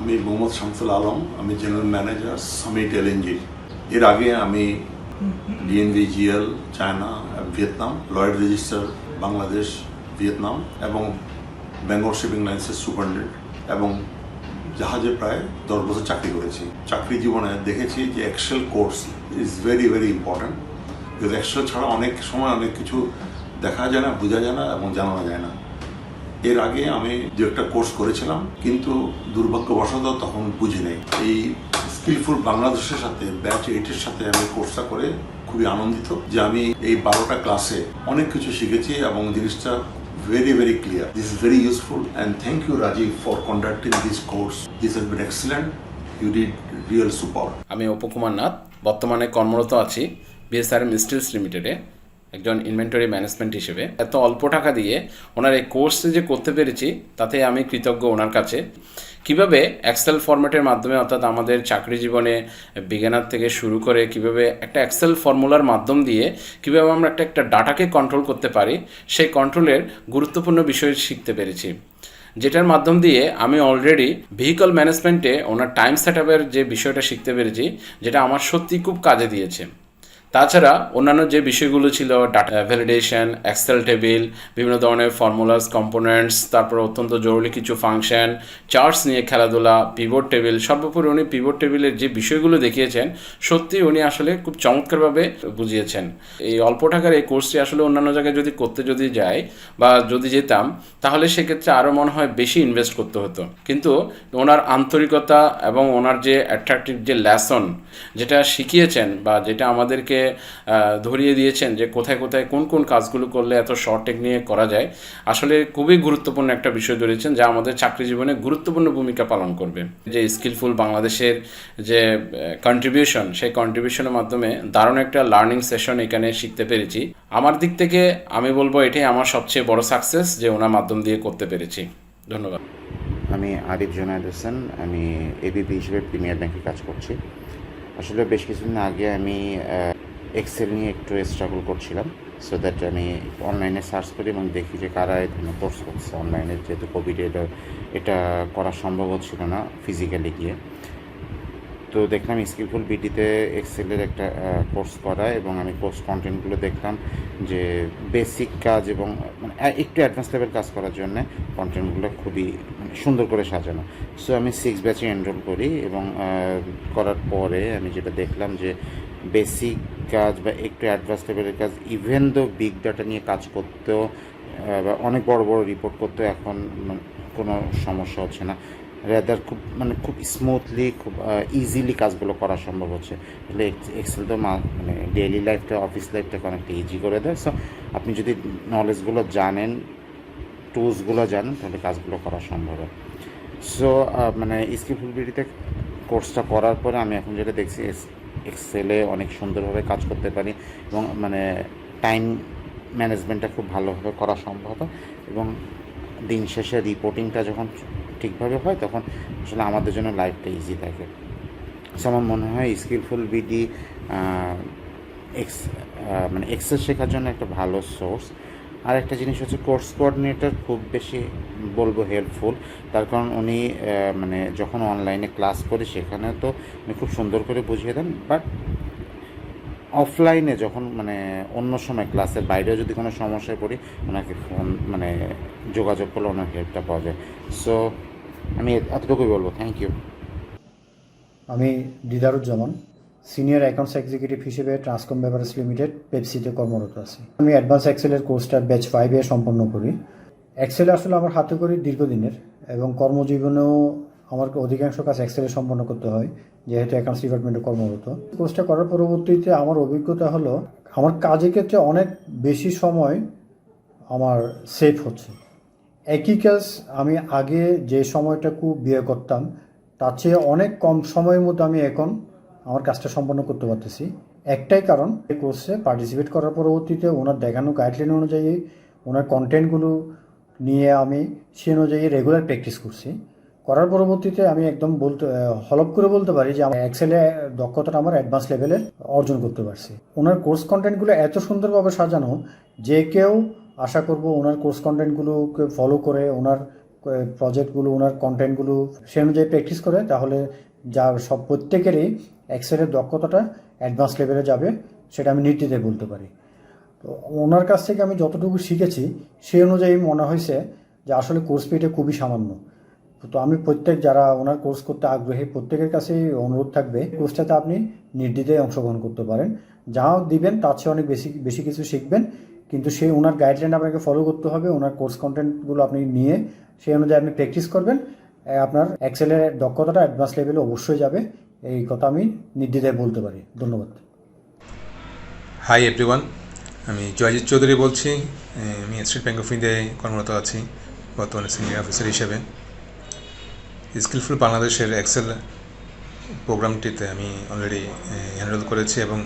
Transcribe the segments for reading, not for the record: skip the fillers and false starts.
আমি মোহাম্মদ শামসুল আলম, আমি general manager summit LNG. এর আগে আমি DNV GL China, Vietnam, Lloyd register Bangladesh, Vietnam এবং বেঙ্গল শিপিং লাইন্সের সুপারিনটেন্ডেন্ট এবং জাহাজে প্রায় 10 বছর চাকরি করেছি। চাকরি জীবনে দেখেছি যে Excel course is very very important. Because Excel ছাড়া অনেক সময় অনেক কিছু দেখা যায় না, বোঝা যায় না এবং জানানো যায় না। এর আগে আমি দু একটা কোর্স করেছিলাম, কিন্তু দুর্ভাগ্যবশত তখন বুঝি নেই। এই স্কিলফুল বাংলাদেশের সাথে ব্যাচ 8-এর সাথে আমি কোর্সটা করে খুবই আনন্দিত যে আমি এই 12টা ক্লাসে অনেক কিছু শিখেছি এবং জিনিসটা very very clear. This is very useful and thank you Rajiv for conducting this course. This has been excellent. You did real super. আমি অপুকুমার নাথ, বর্তমানে কর্মরত আছি বিএসআরএম স্টিলস লিমিটেডে একজন ইনভেন্টরি ম্যানেজমেন্ট হিসেবে। এত অল্প টাকা দিয়ে ওনার এই কোর্সে যে করতে পেরেছি তাতে আমি কৃতজ্ঞ ওনার কাছে। কিভাবে এক্সেল ফরম্যাটের মাধ্যমে, অর্থাৎ আমাদের চাকরি জীবনে বিজ্ঞানার থেকে শুরু করে কিভাবে একটা এক্সেল ফর্মুলার মাধ্যম দিয়ে কিভাবে আমরা একটা ডাটাকে কন্ট্রোল করতে পারি, সেই কন্ট্রোলের গুরুত্বপূর্ণ বিষয় শিখতে পেরেছি, যেটার মাধ্যম দিয়ে আমি অলরেডি ভেহিকল ম্যানেজমেন্টে ওনার টাইম সেট আপের যে বিষয়টা শিখতে পেরেছি, যেটা আমার সত্যি খুব কাজে দিয়েছে। তাছাড়া অন্যান্য যে বিষয়গুলো ছিল, ডাটা ভ্যালিডেশন, এক্সেল টেবিল, বিভিন্ন ধরনের ফর্মুলাস, কম্পোনেন্টস, তারপর অত্যন্ত জরুরি কিছু ফাংশন, চার্টস নিয়ে খেলাধুলা, পিভট টেবিল, সর্বোপরি উনি পিভট টেবিলের যে বিষয়গুলো দেখিয়েছেন সত্যি উনি আসলে খুব চমৎকারভাবে বুঝিয়েছেন। এই অল্প টাকার এই কোর্সটি আসলে অন্যান্য জায়গায় যদি যাই বা যদি যেতাম, তাহলে সেক্ষেত্রে আরও মনে হয় বেশি ইনভেস্ট করতে হতো। কিন্তু ওনার আন্তরিকতা এবং ওনার যে অ্যাট্রাকটিভ যে লেসন যেটা শিখিয়েছেন বা যেটা আমাদেরকে ধরিয়ে দিয়েছেন যে কোথায় কোথায় কোন কোন কাজগুলো করলে এত শর্ট টেকনিকে করা যায়, আসলে খুবই গুরুত্বপূর্ণ একটা বিষয় ধরেছেন যা আমাদের চাকরি জীবনে গুরুত্বপূর্ণ ভূমিকা পালন করবে। যে স্কিলফুল বাংলাদেশের যে কন্ট্রিবিউশন, সেই কন্ট্রিবিউশনের মাধ্যমে দারুণ একটা লার্নিং সেশন এখানে শিখতে পেরেছি। আমার দিক থেকে আমি বলবো এটাই আমার সবচেয়ে বড় সাকসেস যে ওনার মাধ্যম দিয়ে করতে পেরেছি। ধন্যবাদ। আমি আরিফ জোনায়েদ হোসেন, আমি এবিপি হিসেবে প্রিমিয়ার ব্যাংকে কাজ করছি। আসলে বেশ কিছুদিন আগে আমি এক্সেল নিয়ে একটু স্ট্রাগল করছিলাম, সো দ্যাট আমি অনলাইনে সার্চ করি এবং দেখি যে কারা এই ধরনের কোর্স করছে অনলাইনে, যেহেতু কোভিডে এটা করা সম্ভব হচ্ছিল না ফিজিক্যালি গিয়ে। তো দেখলাম স্কিলফুল বিডিতে এক্সেলের একটা কোর্স করা, এবং আমি কোর্স কন্টেন্টগুলো দেখলাম যে বেসিক কাজ এবং মানে একটু অ্যাডভান্স লেভেল কাজ করার জন্য কন্টেন্টগুলো খুবই সুন্দর করে সাজানো। সো আমি 6 ব্যাচে এনরোল করি, এবং করার পরে আমি যেটা দেখলাম যে বেসিক কাজ বা একটু অ্যাডভান্স লেভেলের কাজ, ইভেন দো বিগ ডাটা নিয়ে কাজ করতেও বা অনেক বড় বড় রিপোর্ট করতেও এখন কোনো সমস্যা হচ্ছে না। রেদার খুব স্মুথলি, খুব ইজিলি কাজগুলো করা সম্ভব হচ্ছে। তাহলে এক্সেল তো মানে ডেইলি লাইফটা, অফিস লাইফটাকে অনেকটা ইজি করে দেয়। সো আপনি যদি নলেজগুলো জানেন, টুলসগুলো জানেন, তাহলে কাজগুলো করা সম্ভব হয়। সো মানে স্কিলফুল বিডিতে কোর্সটা করার পরে আমি এখন যেটা দেখছি, এক্সেলে অনেক সুন্দরভাবে কাজ করতে পারি, এবং মানে টাইম ম্যানেজমেন্টটা খুব ভালোভাবে করা সম্ভব হয়, এবং দিন শেষে রিপোর্টিংটা যখন ঠিকভাবে হয় তখন আসলে আমাদের জন্য লাইফটা ইজি থাকে। সো আমার মনে হয় স্কিলফুল বিডি মানে এক্সেল শেখার জন্য একটা ভালো সোর্স। আর একটা জিনিস হচ্ছে কোর্স কোঅর্ডিনেটর খুব বেশি বলবো হেল্পফুল, তার কারণ উনি মানে যখন অনলাইনে ক্লাস করি সেখানে তো উনি খুব সুন্দর করে বুঝিয়ে দেন, বাট অফলাইনে যখন মানে অন্য সময় ক্লাসের বাইরেও যদি কোনো সমস্যায় পড়ি, ওনাকে ফোন মানে যোগাযোগ করলে ওনার হেল্পটা পাওয়া যায়। সো আমি এতটুকুই বলবো। Thank you. আমি দিদারুজ্জামান, সিনিয়র অ্যাকাউন্টস এক্সিকিউটিভ হিসেবে ট্রান্সকম বেভারেজ লিমিটেড পেপসিতে কর্মরত আছি। আমি অ্যাডভান্স এক্সেলের কোর্সটা ব্যাচ 5-এ সম্পন্ন করি। এক্সেল আসলে আমার হাতে করি দীর্ঘদিনের, এবং কর্মজীবনেও আমার অধিকাংশ কাজ এক্সেলে সম্পন্ন করতে হয়, যেহেতু অ্যাকাউন্টস ডিপার্টমেন্টে কর্মরত। কোর্সটা করার পরবর্তীতে আমার অভিজ্ঞতা হলো আমার কাজের ক্ষেত্রে অনেক বেশি সময় আমার সেভ হচ্ছে। একই কাজ আমি আগে যে সময়টুকু ব্যয় করতাম তার চেয়ে অনেক কম সময়ের মধ্যে আমি এখন আমার কাজটা সম্পন্ন করতে পারতেছি। একটাই কারণ, এই কোর্সে পার্টিসিপেট করার পরবর্তীতে ওনার দেখানো গাইডলাইন অনুযায়ী ওনার কন্টেন্টগুলো নিয়ে আমি সে অনুযায়ী রেগুলার প্র্যাকটিস করছি। করার পরবর্তীতে আমি একদম হলপ করে বলতে পারি যে আমার এক্সেলে দক্ষতাটা আমার অ্যাডভান্স লেভেলের অর্জন করতে পারছি। ওনার কোর্স কন্টেন্টগুলো এত সুন্দরভাবে সাজানো যে কেউ আশা করব ওনার কোর্স কন্টেন্টগুলোকে ফলো করে ওনার প্রজেক্টগুলো, ওনার কন্টেন্টগুলো সে অনুযায়ী প্র্যাকটিস করে, তাহলে সব প্রত্যেকেরই এক্সেলের দক্ষতাটা অ্যাডভান্স লেভেলে যাবে, সেটা আমি নির্দ্বিধায় বলতে পারি। তো ওনার কাছ থেকে আমি যতটুকু শিখেছি সেই অনুযায়ী মনে হয়েছে যে আসলে কোর্স ফিটা খুবই সামান্য। তো আমি যারা ওনার কোর্স করতে আগ্রহী প্রত্যেকের কাছেই অনুরোধ থাকবে, কোর্সটাতে আপনি নির্দ্বিধায় অংশগ্রহণ করতে পারেন। যা দিবেন তার চেয়ে অনেক বেশি কিছু শিখবেন, কিন্তু সেই ওনার গাইডলাইন আপনাকে ফলো করতে হবে। ওনার কোর্স কন্টেন্টগুলো আপনি নিয়ে সেই অনুযায়ী আপনি প্র্যাকটিস করবেন, আপনার এক্সেলের দক্ষতাটা অ্যাডভান্স লেভেলে অবশ্যই যাবে, এই কথা আমি নির্দ্বিধায় বলতে পারি। ধন্যবাদ। হাই এভরিওয়ান, আমি জয়জিৎ চৌধুরী বলছি। আমি স্টেট ব্যাঙ্ক অফ ইন্ডিয়ায় কর্মরত আছি বর্তমানে সিনিয়র অফিসার হিসেবে। স্কিলফুল বাংলাদেশের এক্সেল প্রোগ্রামটিতে আমি অলরেডি এনরোল করেছি এবং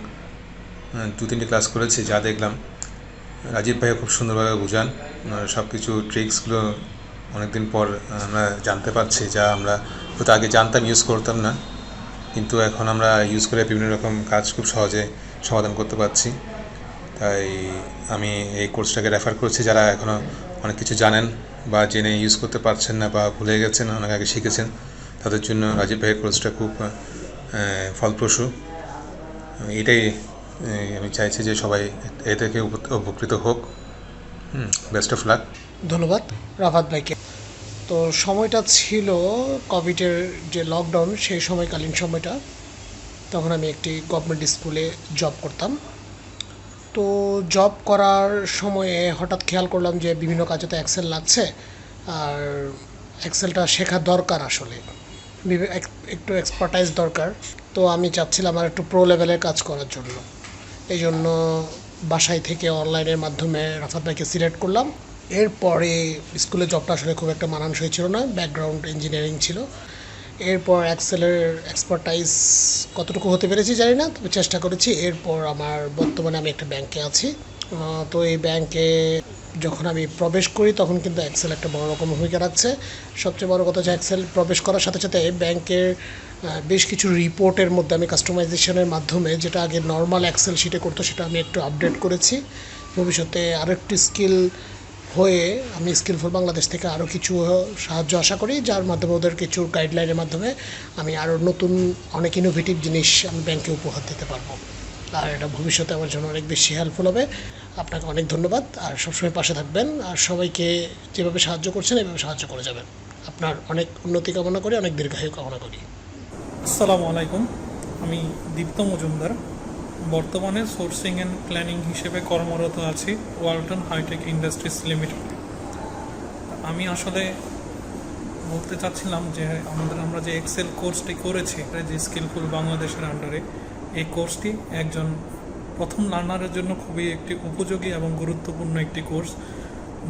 2-3টি ক্লাস করেছি। যা দেখলাম, রাজীব ভাইও খুব সুন্দরভাবে বোঝান। সব কিছু ট্রিক্সগুলো অনেকদিন পর আমরা জানতে পারছি, যা আমরা হয়তো আগে জানতাম, ইউজ করতাম না, কিন্তু এখন আমরা ইউজ করে বিভিন্ন রকম কাজ খুব সহজে সমাধান করতে পারছি। তাই আমি এই কোর্সটাকে রেফার করছি যারা এখনও অনেক কিছু জানেন বা জেনে ইউজ করতে পারছেন না বা ভুলে গেছেন, অনেক আগে শিখেছেন, তাদের জন্য রাজীব ভাইয়ের কোর্সটা খুব ফলপ্রসূ। এটাই আমি চাইছি যে সবাই এ থেকে উপকৃত হোক। Best of luck. ধন্যবাদ রাফাত ভাইকে। তো সময়টা ছিল কোভিডের যে লকডাউন, সেই সময়কালীন সময়টা। তখন আমি একটি গভর্নমেন্ট স্কুলে জব করতাম। তো জব করার সময়ে হঠাৎ খেয়াল করলাম যে বিভিন্ন কাজে তো এক্সেল লাগছে, আর এক্সেলটা শেখা দরকার, আসলে একটু এক্সপার্টাইজ দরকার। তো আমি চাচ্ছিলাম আর একটু প্রো লেভেলের কাজ করার জন্য। এই জন্য বাসায় থেকে অনলাইনের মাধ্যমে রাফাত ভাইকে সিলেক্ট করলাম। এরপরে স্কুলে জবটা আসলে খুব একটা মানানসই ছিল না, ব্যাকগ্রাউন্ড ইঞ্জিনিয়ারিং ছিল। এরপর এক্সেলের এক্সপার্টাইজ কতটুকু হতে পেরেছি জানি না, তবে চেষ্টা করেছি। এরপর বর্তমানে আমি একটা ব্যাংকে আছি। তো এই ব্যাংকে যখন আমি প্রবেশ করি তখন কিন্তু এক্সেল একটা বড় রকম ভূমিকা রাখছে। সবচেয়ে বড় কথা যে এক্সেল প্রবেশ করার সাথে সাথে ব্যাংকের বেশ কিছু রিপোর্টের মধ্যে আমি কাস্টমাইজেশনের মাধ্যমে, যেটা আগে নর্মাল এক্সেল শিটে করতো, সেটা আমি একটু আপডেট করেছি। ভবিষ্যতে আরও একটু স্কিল হয়ে আমি স্কিলফুল বাংলাদেশ থেকে আরও কিছু সাহায্য আশা করি, যার মাধ্যমে ওদের কিছু গাইডলাইনের মাধ্যমে আমি আরও নতুন অনেক ইনোভেটিভ জিনিস আমি ব্যাংকে উপহার দিতে পারবো। আর এটা ভবিষ্যতে আমার জন্য অনেক বেশি হেল্পফুল হবে। আপনাকে অনেক ধন্যবাদ, আর সবসময় পাশে থাকবেন, আর সবাইকে যেভাবে সাহায্য করছেন এইভাবে সাহায্য করে যাবেন। আপনার অনেক উন্নতি কামনা করি, অনেক দীর্ঘায়ু কামনা করি। আসসালামু আলাইকুম, আমি দীপ্ত মজুমদার। বর্তমানে সোর্সিং অ্যান্ড প্ল্যানিং হিসেবে কর্মরত আছি ওয়ালটন হাইটেক ইন্ডাস্ট্রিজ লিমিটেড। আমি আসলে বলতে চাচ্ছিলাম যে আমরা যে এক্সেল কোর্সটি করেছি, যে স্কিলফুল বাংলাদেশের আন্ডারে, এই কোর্সটি একজন প্রথম লার্নারের জন্য খুবই একটি উপযোগী এবং গুরুত্বপূর্ণ একটি কোর্স।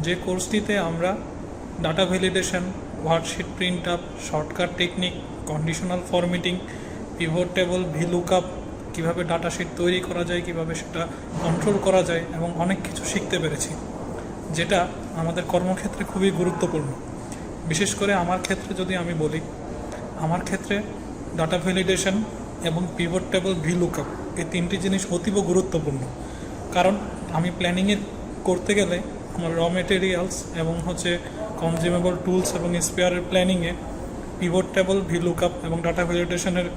যে কোর্সটিতে আমরা data validation, worksheet print up, shortcut technique, conditional formatting, pivot table, VLOOKUP, কীভাবে ডাটাশিট তৈরি করা যায়, কীভাবে সেটা কন্ট্রোল করা যায়, এবং অনেক কিছু শিখতে পেরেছি, যেটা আমাদের কর্মক্ষেত্রে খুবই গুরুত্বপূর্ণ। বিশেষ করে আমার ক্ষেত্রে যদি আমি বলি, আমার ক্ষেত্রে ডাটা ভ্যালিডেশন এবং পিভট টেবল, ভিলুকআপ, এই তিনটি জিনিস অতীব গুরুত্বপূর্ণ। কারণ আমি প্ল্যানিংয়ে করতে গেলে আমার র মেটেরিয়ালস এবং কনজিউমেবল টুলস এবং স্পেয়ারের প্ল্যানিংয়ে পিভট টেবল, ভিলুকআপ এবং ডাটা ভ্যালিডেশনের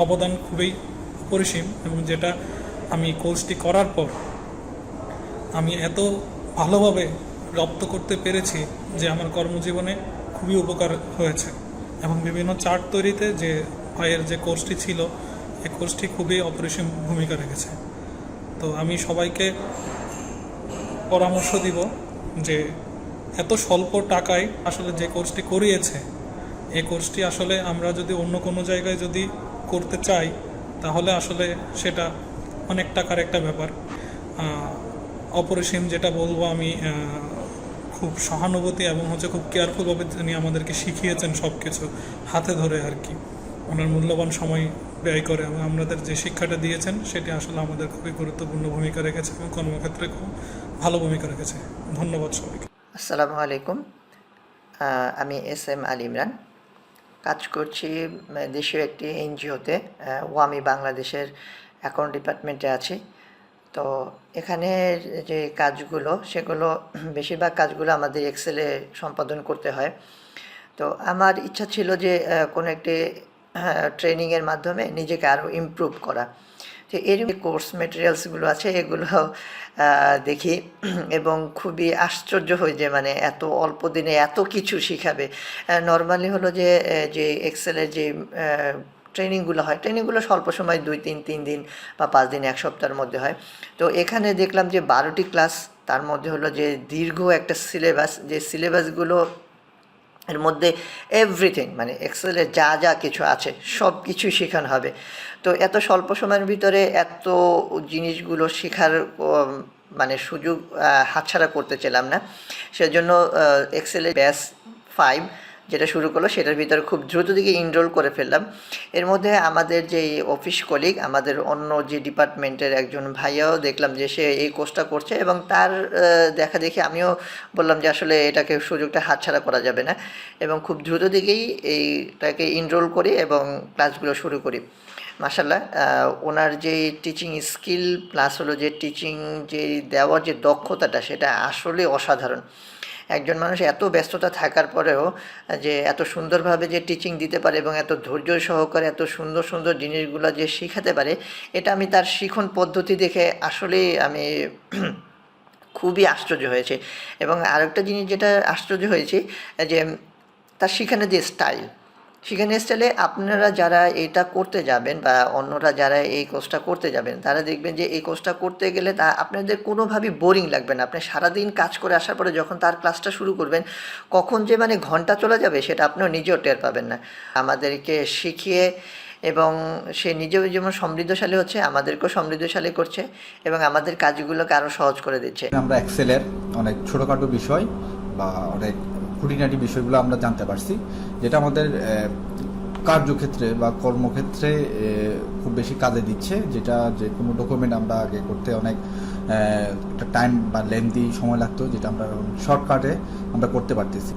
অবদান খুবই অপরিসীম, এবং যেটা আমি কোর্সটি করার পর আমি এত ভালোভাবে রপ্ত করতে পেরেছি যে আমার কর্মজীবনে খুবই উপকার হয়েছে। এবং বিভিন্ন চার্ট তৈরিতে যে ভাইয়ের যে কোর্সটি ছিল, এই কোর্সটি খুবই অপরিসীম ভূমিকা রেখেছে। তো আমি সবাইকে পরামর্শ দিব যে এত স্বল্প টাকায় আসলে যে কোর্সটি করিয়েছে, এই কোর্সটি আসলে আমরা যদি অন্য কোনো জায়গায় যদি করতে চাই, তাহলে আসলে সেটা অনেক টাকার একটা ব্যাপার। অপরিসীম যেটা বলবো আমি, খুব সহানুভূতি এবং খুব কেয়ারফুলভাবে তিনি আমাদেরকে শিখিয়েছেন সব কিছু হাতে ধরে আর কি। ওনার মূল্যবান সময় ব্যয় করে এবং আমাদের যে শিক্ষাটা দিয়েছেন সেটি আসলে আমাদের খুবই গুরুত্বপূর্ণ ভূমিকা রেখেছে এবং কর্মক্ষেত্রে খুব ভালো ভূমিকা রেখেছে। ধন্যবাদ সবাইকে। আসসালামু আলাইকুম, আমি SM আলী ইমরান, কাজ করছি দেশীয় একটি এনজিওতে, ওয়ামি বাংলাদেশের অ্যাকাউন্ট ডিপার্টমেন্টে আছি। তো এখানে যে কাজগুলো সেগুলো বেশিরভাগ কাজগুলো আমাদের এক্সেলে সম্পাদন করতে হয়। তো আমার ইচ্ছা ছিল যে কোনো একটি ট্রেনিংয়ের মাধ্যমে নিজেকে আরও ইমপ্রুভ করা। তো এর কোর্স মেটেরিয়ালসগুলো আছে এগুলো দেখি এবং খুবই আশ্চর্য হই যে মানে এত অল্প দিনে এত কিছু শিখাবে। নর্মালি হলো যে এক্সেলের যে ট্রেনিংগুলো হয়, ট্রেনিংগুলো স্বল্প সময় 2-3 দিন বা 5 দিন, 1 সপ্তাহের মধ্যে হয়। তো এখানে দেখলাম যে 12টি ক্লাস, তার মধ্যে হলো যে দীর্ঘ একটা সিলেবাস, যে সিলেবাসগুলো এর মধ্যে এভরিথিং মানে এক্সেলের যা যা কিছু আছে সব কিছুই শেখানো হবে। তো এত স্বল্প সময়ের ভিতরে এত জিনিসগুলো শেখার মানে সুযোগ হাতছাড়া করতে চাইলাম না। সেজন্য এক্সেলের ব্যাচ 5 যেটা শুরু করলো সেটার ভিতরে খুব দ্রুত দিকে এনরোল করে ফেললাম। এর মধ্যে আমাদের যে অফিস কলিগ, আমাদের অন্য যে ডিপার্টমেন্টের একজন ভাইয়াও দেখলাম যে সে এই কোর্সটা করছে এবং তার দেখা দেখি আমিও বললাম যে আসলে এটাকে সুযোগটা হাতছাড়া করা যাবে না এবং খুব দ্রুত দিকেই এইটাকে এনরোল করি এবং ক্লাসগুলো শুরু করি। মাশাআল্লাহ, ওনার যে টিচিং স্কিল প্লাস হলো যে টিচিং যে দেওয়ার যে দক্ষতাটা সেটা আসলে অসাধারণ। একজন মানুষ এত ব্যস্ততা থাকার পরেও যে এত সুন্দরভাবে যে টিচিং দিতে পারে এবং এত ধৈর্য সহকারে এত সুন্দর সুন্দর জিনিসগুলো যে শেখাতে পারে, এটা আমি তার শিখন পদ্ধতি দেখে আসলেই আমি খুবই আশ্চর্য হয়েছে। এবং আরেকটা জিনিস যেটা আশ্চর্য হয়েছে যে তার শেখানোর যে স্টাইল, শেখানোর স্টাইলে আপনারা যারা এটা করতে যাবেন বা অন্যরা যারা এই কোর্সটা করতে যাবেন তারা দেখবেন যে এই কোর্সটা করতে গেলে তা আপনাদের কোনোভাবেই বোরিং লাগবে না। আপনি সারাদিন কাজ করে আসার পরে যখন তার ক্লাসটা শুরু করবেন কখন যে মানে ঘন্টা চলে যাবে সেটা আপনিও নিজেও টের পাবেন না। আমাদেরকে শিখিয়ে এবং সে নিজেও যেমন সমৃদ্ধশালী হচ্ছে, আমাদেরকেও সমৃদ্ধশালী করছে এবং আমাদের কাজগুলোকে আরও সহজ করে দিচ্ছে। আমরা এক্সেলের অনেক ছোটোখাটো বিষয় বা অনেক খুঁটিনাটি বিষয়গুলো আমরা জানতে পারছি, যেটা আমাদের কার্যক্ষেত্রে বা কর্মক্ষেত্রে খুব বেশি কাজে দিচ্ছে। যেটা যে কোনো ডকুমেন্ট আমরা আগে করতে অনেক একটা টাইম বা লেন্দি সময় লাগতো, যেটা আমরা শর্টকাটে আমরা করতে পারতেছি।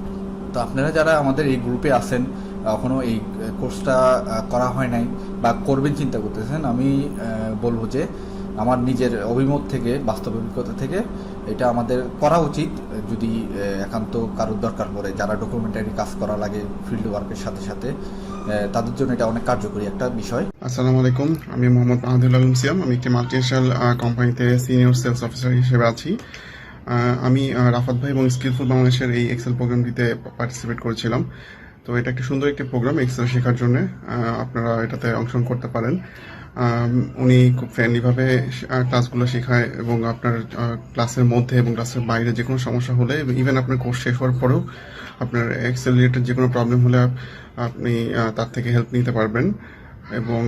তো আপনারা যারা আমাদের এই গ্রুপে আছেন, এখনও এই কোর্সটা করা হয় নাই বা করবেন চিন্তা করতেছেন, আমি বলবো যে আমার নিজের অভিমত থেকে, বাস্তব অভিজ্ঞতা থেকে এটা আমাদের করা উচিত। যদি একান্ত কারোর দরকার পড়ে, যারা ডকুমেন্টারি কাজ করা লাগে ফিল্ড ওয়ার্কের সাথে সাথে, তাদের জন্য এটা অনেক কার্যকরী একটা বিষয়। আসসালামু আলাইকুম, আমি মোহাম্মদ আহমদুল আলম সিয়াম। আমি একটি মাল্টিনেশনাল কোম্পানিতে সিনিয়র সেলস অফিসার হিসেবে আছি। আমি রাফাত ভাই এবং স্কিলফুল বাংলাদেশের এই এক্সেল প্রোগ্রামটিতে পার্টিসিপেট করেছিলাম। তো এটা একটি সুন্দর একটি প্রোগ্রাম এক্সেল শেখার জন্য, আপনারা এটাতে অংশগ্রহণ করতে পারেন। উনি খুব ফ্রেন্ডলিভাবে ক্লাসগুলো শেখায় এবং আপনার ক্লাসের মধ্যে এবং ক্লাসের বাইরে যে কোনো সমস্যা হলে, ইভেন আপনার কোর্স শেষ হওয়ার পরেও আপনার এক্সেল রিলেটেড যে কোনো প্রবলেম হলে আপনি তার থেকে হেল্প নিতে পারবেন। এবং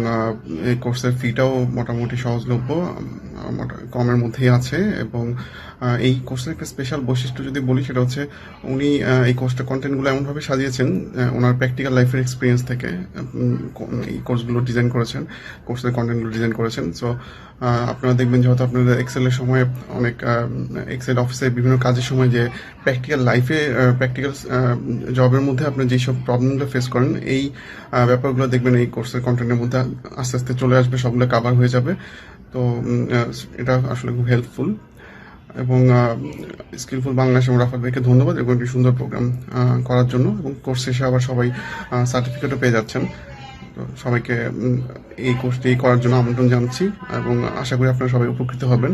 এই কোর্সের ফিটাও মোটামুটি সহজলভ্য, কমের মধ্যেই আছে। এবং এই কোর্সের একটা স্পেশাল বৈশিষ্ট্য যদি বলি, সেটা হচ্ছে উনি এই কোর্সটা কন্টেন্টগুলো এমনভাবে সাজিয়েছেন, ওনার প্র্যাকটিক্যাল লাইফের এক্সপিরিয়েন্স থেকে এই কোর্সগুলো ডিজাইন করেছেন, কোর্সের কন্টেন্টগুলো ডিজাইন করেছেন। সো আপনারা দেখবেন যে হয়তো আপনাদের এক্সেলের সময় অনেক এক্সেল অফিসের বিভিন্ন কাজের সময় যে প্র্যাকটিক্যাল লাইফে, প্র্যাকটিক্যাল জবের মধ্যে আপনি যেসব প্রবলেমগুলো ফেস করেন, এই ব্যাপারগুলো দেখবেন এই কোর্সের কন্টেন্টের মধ্যে আস্তে আস্তে চলে আসবে, সবগুলো কাভার হয়ে যাবে। তো এটা আসলে খুব হেল্পফুল। এবং স্কিলফুল বাংলাদেশ এবং রাফাত ভাইকে ধন্যবাদ এবং একটি সুন্দর প্রোগ্রাম করার জন্য। এবং কোর্স শেষে আবার সবাই সার্টিফিকেটও পেয়ে যাচ্ছেন। তো সবাইকে এই কোর্সটি করার জন্য আমন্ত্রণ জানাচ্ছি এবং আশা করি আপনারা সবাই উপকৃত হবেন।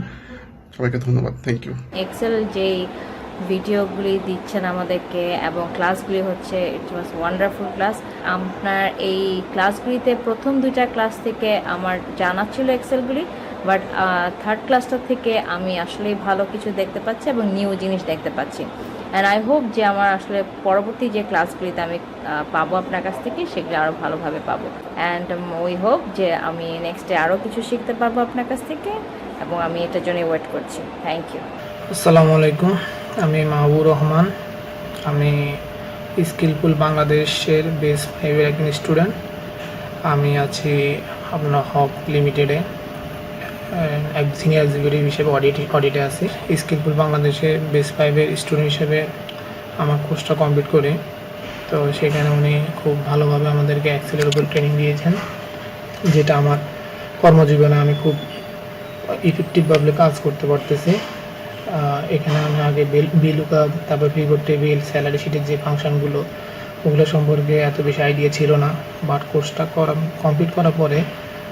সবাইকে ধন্যবাদ, থ্যাংক ইউ। এক্সেল যেই ভিডিওগুলি দিচ্ছেন আমাদেরকে এবং ক্লাসগুলি হচ্ছে, ইট ওয়াজ ওয়ান্ডারফুল ক্লাস। আপনার এই ক্লাসগুলিতে প্রথম 2টা ক্লাস থেকে আমার জানা ছিল এক্সেলগুলি, বাট থার্ড ক্লাসটা থেকে আমি আসলে ভালো কিছু দেখতে পাচ্ছি এবং নিউ জিনিস দেখতে পাচ্ছি। অ্যান্ড আই হোপ যে আমার আসলে পরবর্তী যে ক্লাসগুলিতে আমি পাবো আপনার কাছ থেকে, সেগুলো আরও ভালোভাবে পাবো। অ্যান্ড উই হোপ যে আমি নেক্সটে আরও কিছু শিখতে পারবো আপনার কাছ থেকে এবং আমি এটার জন্য ওয়েট করছি। Thank you. আসসালামু আলাইকুম, আমি মাহবুর রহমান। আমি স্কিলফুল বাংলাদেশের বেস 5-এর একজন স্টুডেন্ট। আমি আছি আপনার হক লিমিটেডে এক সিনিয়র এক্সিকিউটিভ হিসেবে অডিটে আছি। স্কিলফুল বাংলাদেশে বেস 5-এর স্টুডেন্ট হিসেবে আমার কোর্সটা কমপ্লিট করে, তো সেখানে উনি খুব ভালোভাবে আমাদেরকে এক্সেলের উপর ট্রেনিং দিয়েছেন, যেটা আমার কর্মজীবনে আমি খুব ইফেক্টিভভাবে কাজ করতে পারতেছি। এখানে আমি আগে বিলুকআপ, তারপর পিভট টেবিল, স্যালারি শিটের যে ফাংশনগুলো, ওগুলো সম্পর্কে এত বেশি আইডিয়া ছিল না। বাট কোর্সটা কমপ্লিট করার পরে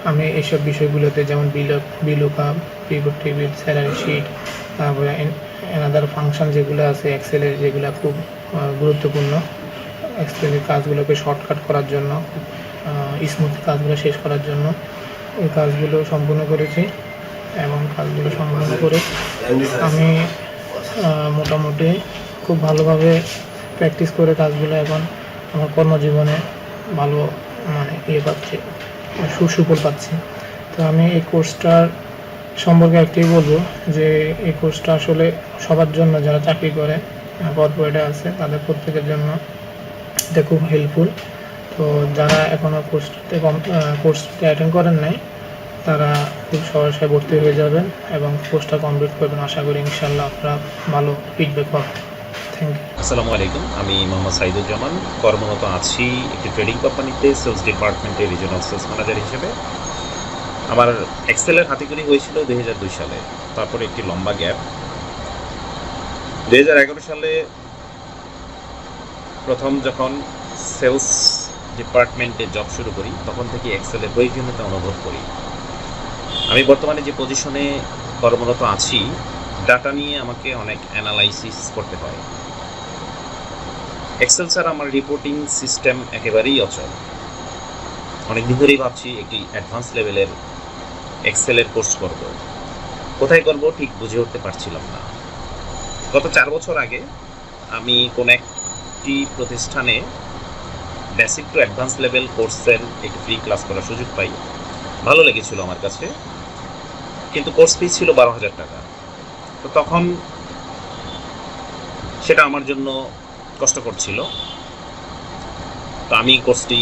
আমি এইসব বিষয়গুলোতে, যেমন বিলুকআপ, পিভট টেবিল, স্যালারি শিট, তারপরে অ্যানাদার ফাংশন যেগুলো আছে এক্সেলের, যেগুলো খুব গুরুত্বপূর্ণ এক্সেলের কাজগুলোকে শর্টকাট করার জন্য, স্মুথ কাজগুলো শেষ করার জন্য, এই কাজগুলো সম্পূর্ণ করেছি। এবং কাজগুলো সম্পূর্ণ করে আমি মোটামুটি খুব ভালোভাবে প্র্যাকটিস করে কাজগুলো এখন আমার কর্মজীবনে ভালো পাচ্ছি, সুফল পাচ্ছি। তো আমি এই কোর্সটার সম্পর্কে একটাই বলবো যে এই কোর্সটা আসলে সবার জন্য, যারা চাকরি করে, কর্পোরেটে আছে, তাদের প্রত্যেকের জন্য এটা খুব হেল্পফুল। তো যারা এখনও কোর্সটা অ্যাটেন্ড করেন নাই, তারা খুব সহসায় ভর্তি হয়ে যাবেন এবং কোর্সটা কমপ্লিট করবেন। আশা করি ইনশাল্লাহ আপনারা ভালো ফিডব্যাক পাবেন। Thank you. আসসালামু আলাইকুম, আমি মোহাম্মদ সাইদুজ্জামান, কর্মরত আছি একটি ট্রেডিং কোম্পানিতে সেলস ডিপার্টমেন্টে রিজিওনাল সেলস ম্যানেজার হিসেবে। আমার এক্সেলের হাতেখড়ি হয়েছিল 2002 সালে, তারপরে একটি লম্বা গ্যাপ। 2011 সালে প্রথম যখন সেলস ডিপার্টমেন্টে জব শুরু করি, তখন থেকে এক্সেলের প্রয়োজনীয়তা অনুভব করি। আমি বর্তমানে যে পজিশনে কর্মরত আছি, ডাটা নিয়ে আমাকে অনেক অ্যানালাইসিস করতে হয়। এক্সেল ছাড়া আমার রিপোর্টিং সিস্টেম একেবারেই অচল। অনেকদিন ধরেই ভাবছি একটি অ্যাডভান্স লেভেলের এক্সেলের কোর্স করব। কোথায় করব ঠিক বুঝে উঠতে পারছিলাম না। গত 4 বছর আগে আমি কোন একটি প্রতিষ্ঠানে বেসিক টু অ্যাডভান্স লেভেল কোর্সের একটি ফ্রি ক্লাস করার সুযোগ পাই। ভালো লেগেছিল আমার কাছে, কিন্তু কোর্স ফি ছিল 12,000 টাকা। তো তখন সেটা আমার জন্য কষ্টকর ছিল। তো আমি কোর্সটি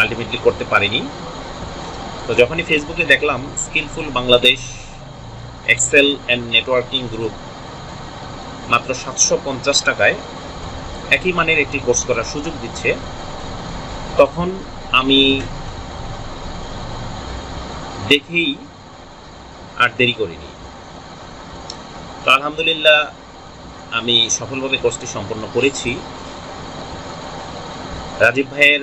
আলটিমেটলি করতে পারিনি। তো যখনই ফেসবুকে দেখলাম Skillful Bangladesh Excel and networking group মাত্র 750 টাকায় একই মানের একটি কোর্স করার সুযোগ দিচ্ছে, তখন আমি দেখেই আর দেরি করিনি। তো আলহামদুলিল্লাহ আমি সফলভাবে কোর্সটি সম্পন্ন করেছি। রাজীব ভাইয়ের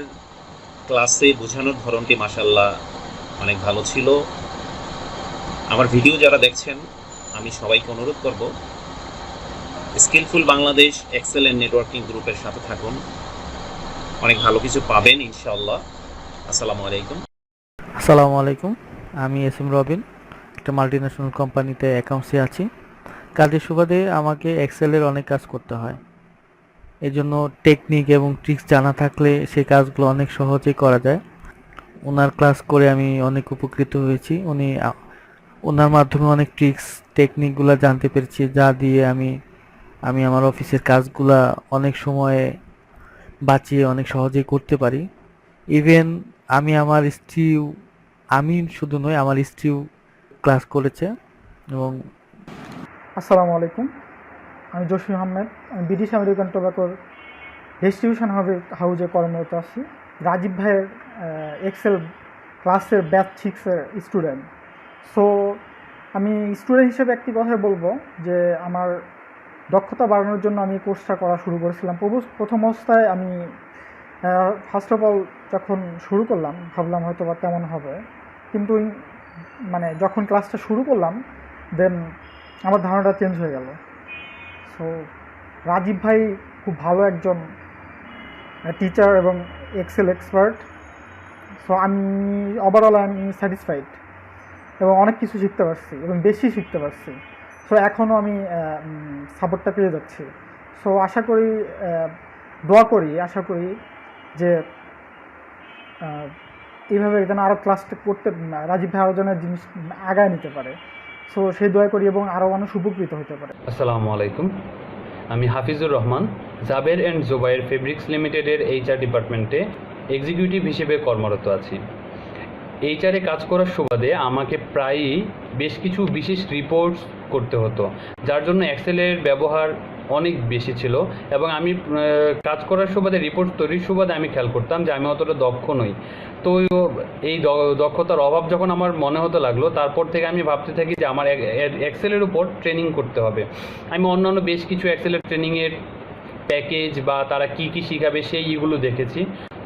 ক্লাসে বোঝানোর ধরনটি মাশাআল্লাহ অনেক ভালো ছিল। আমার ভিডিও যারা দেখছেন, আমি সবাইকে অনুরোধ করব, Skillful Bangladesh Excel and networking গ্রুপের সাথে থাকুন, অনেক ভালো কিছু পাবেন ইনশাআল্লাহ। আসসালামু আলাইকুম। আসসালামু আলাইকুম, আমি এসএম রবিন, একটা মাল্টিন্যাশনাল কোম্পানিতে অ্যাকাউন্টসে আছি। কাজের সুবাদে আমাকে এক্সেলের অনেক কাজ করতে হয়। এই জন্য টেকনিক এবং ট্রিক্স জানা থাকলে সেই কাজগুলো অনেক সহজেই করা যায়। ওনার ক্লাস করে আমি অনেক উপকৃত হয়েছি। ওনার মাধ্যমে অনেক ট্রিক্স টেকনিকগুলো জানতে পেরেছি, যা দিয়ে আমি আমার অফিসের কাজগুলা অনেক সময়ে বাঁচিয়ে অনেক সহজেই করতে পারি। ইভেন আমি শুধু নয়, আমার স্ত্রীও ক্লাস করেছে। এবং আসসালামু আলাইকুম, আমি জসিম আহমেদ, আমি ব্রিটিশ আমেরিকান টোব্যাকোর ডিস্ট্রিবিউশন হাউজে কর্মরত আছি। রাজীব ভাইয়ের এক্সেল ক্লাসের ব্যাচ 6-এর স্টুডেন্ট। সো আমি স্টুডেন্ট হিসেবে একটি কথাই বলবো যে আমার দক্ষতা বাড়ানোর জন্য আমি কোর্সটা করা শুরু করেছিলাম। প্রথম অবস্থায় আমি ফার্স্ট অফ অল যখন শুরু করলাম ভাবলাম হয়তো বা তেমন হবে, কিন্তু যখন ক্লাসটা শুরু করলাম দেন আমার ধারণাটা চেঞ্জ হয়ে গেল। সো রাজীব ভাই খুব ভালো একজন টিচার এবং এক্সেল এক্সপার্ট। সো ওভারঅল আমি স্যাটিসফাইড এবং অনেক কিছু শিখতে পারছি এবং বেশি শিখতে পারছি। সো এখনও আমি সাপোর্টটা পেয়ে যাচ্ছি। সো আশা করি আশা করি যে এইভাবে যেন আরও ক্লাসটা করতে রাজীব ভাই আরও যেন জিনিস আগায় নিতে পারে। সো সেই দোয়া করি এবং আরও মানুষ উপকৃত হতে পারে। আসসালামু আলাইকুম, আমি হাফিজুর রহমান, জাবের অ্যান্ড জোবায়ের ফেব্রিক্স লিমিটেডের HR ডিপার্টমেন্টে এক্সিকিউটিভ হিসেবে কর্মরত আছি। HR-এ কাজ করার সুবাদে আমাকে প্রায়ই বেশ কিছু বিশেষ রিপোর্টস করতে হতো, যার জন্য এক্সেলের ব্যবহার অনেক বেশি ছিল এবং আমি কাজ করার সুবাদে রিপোর্ট তৈরির সুবাদে আমি খেয়াল করতাম যে আমি অতটা দক্ষ নই। তো এই দক্ষতার অভাব যখন আমার মনে হতে লাগলো, তারপর থেকে আমি ভাবতে থাকি যে আমার এক্সেলের উপর ট্রেনিং করতে হবে। আমি অন্যান্য বেশ কিছু এক্সেলের ট্রেনিংয়ের প্যাকেজ বা তারা কি কি শেখাবে সেইগুলো দেখেছি।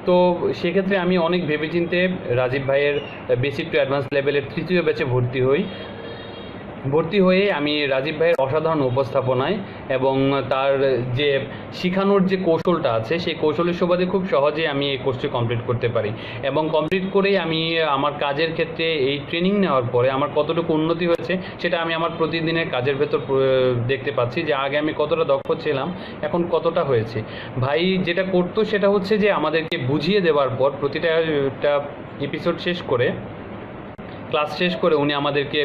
তো সেক্ষেত্রে আমি অনেক ভেবেচিন্তে রাজীব ভাইয়ের বেসিক টু অ্যাডভান্স লেভেলের 3য় ব্যাচে ভর্তি হয়ে আমি রাজীব ভাইয়ের অসাধারণ উপস্থাপনায় এবং তার যে শেখানোর যে কৌশলটা আছে সেই কৌশলের সুবাদে খুব সহজেই আমি এই কোর্সটি কমপ্লিট করতে পারি এবং কমপ্লিট করেই আমি আমার কাজের ক্ষেত্রে এই ট্রেনিং নেওয়ার পরে আমার কতটুকু উন্নতি হয়েছে সেটা আমি আমার প্রতিদিনের কাজের ভেতর দেখতে পাচ্ছি যে আগে আমি কতটা দক্ষ ছিলাম, এখন কতটা হয়েছে। ভাই যেটা করতো সেটা হচ্ছে যে আমাদেরকে বুঝিয়ে দেওয়ার পর প্রতিটা এপিসোড শেষ করে, ক্লাস শেষ করে উনি আমাদেরকে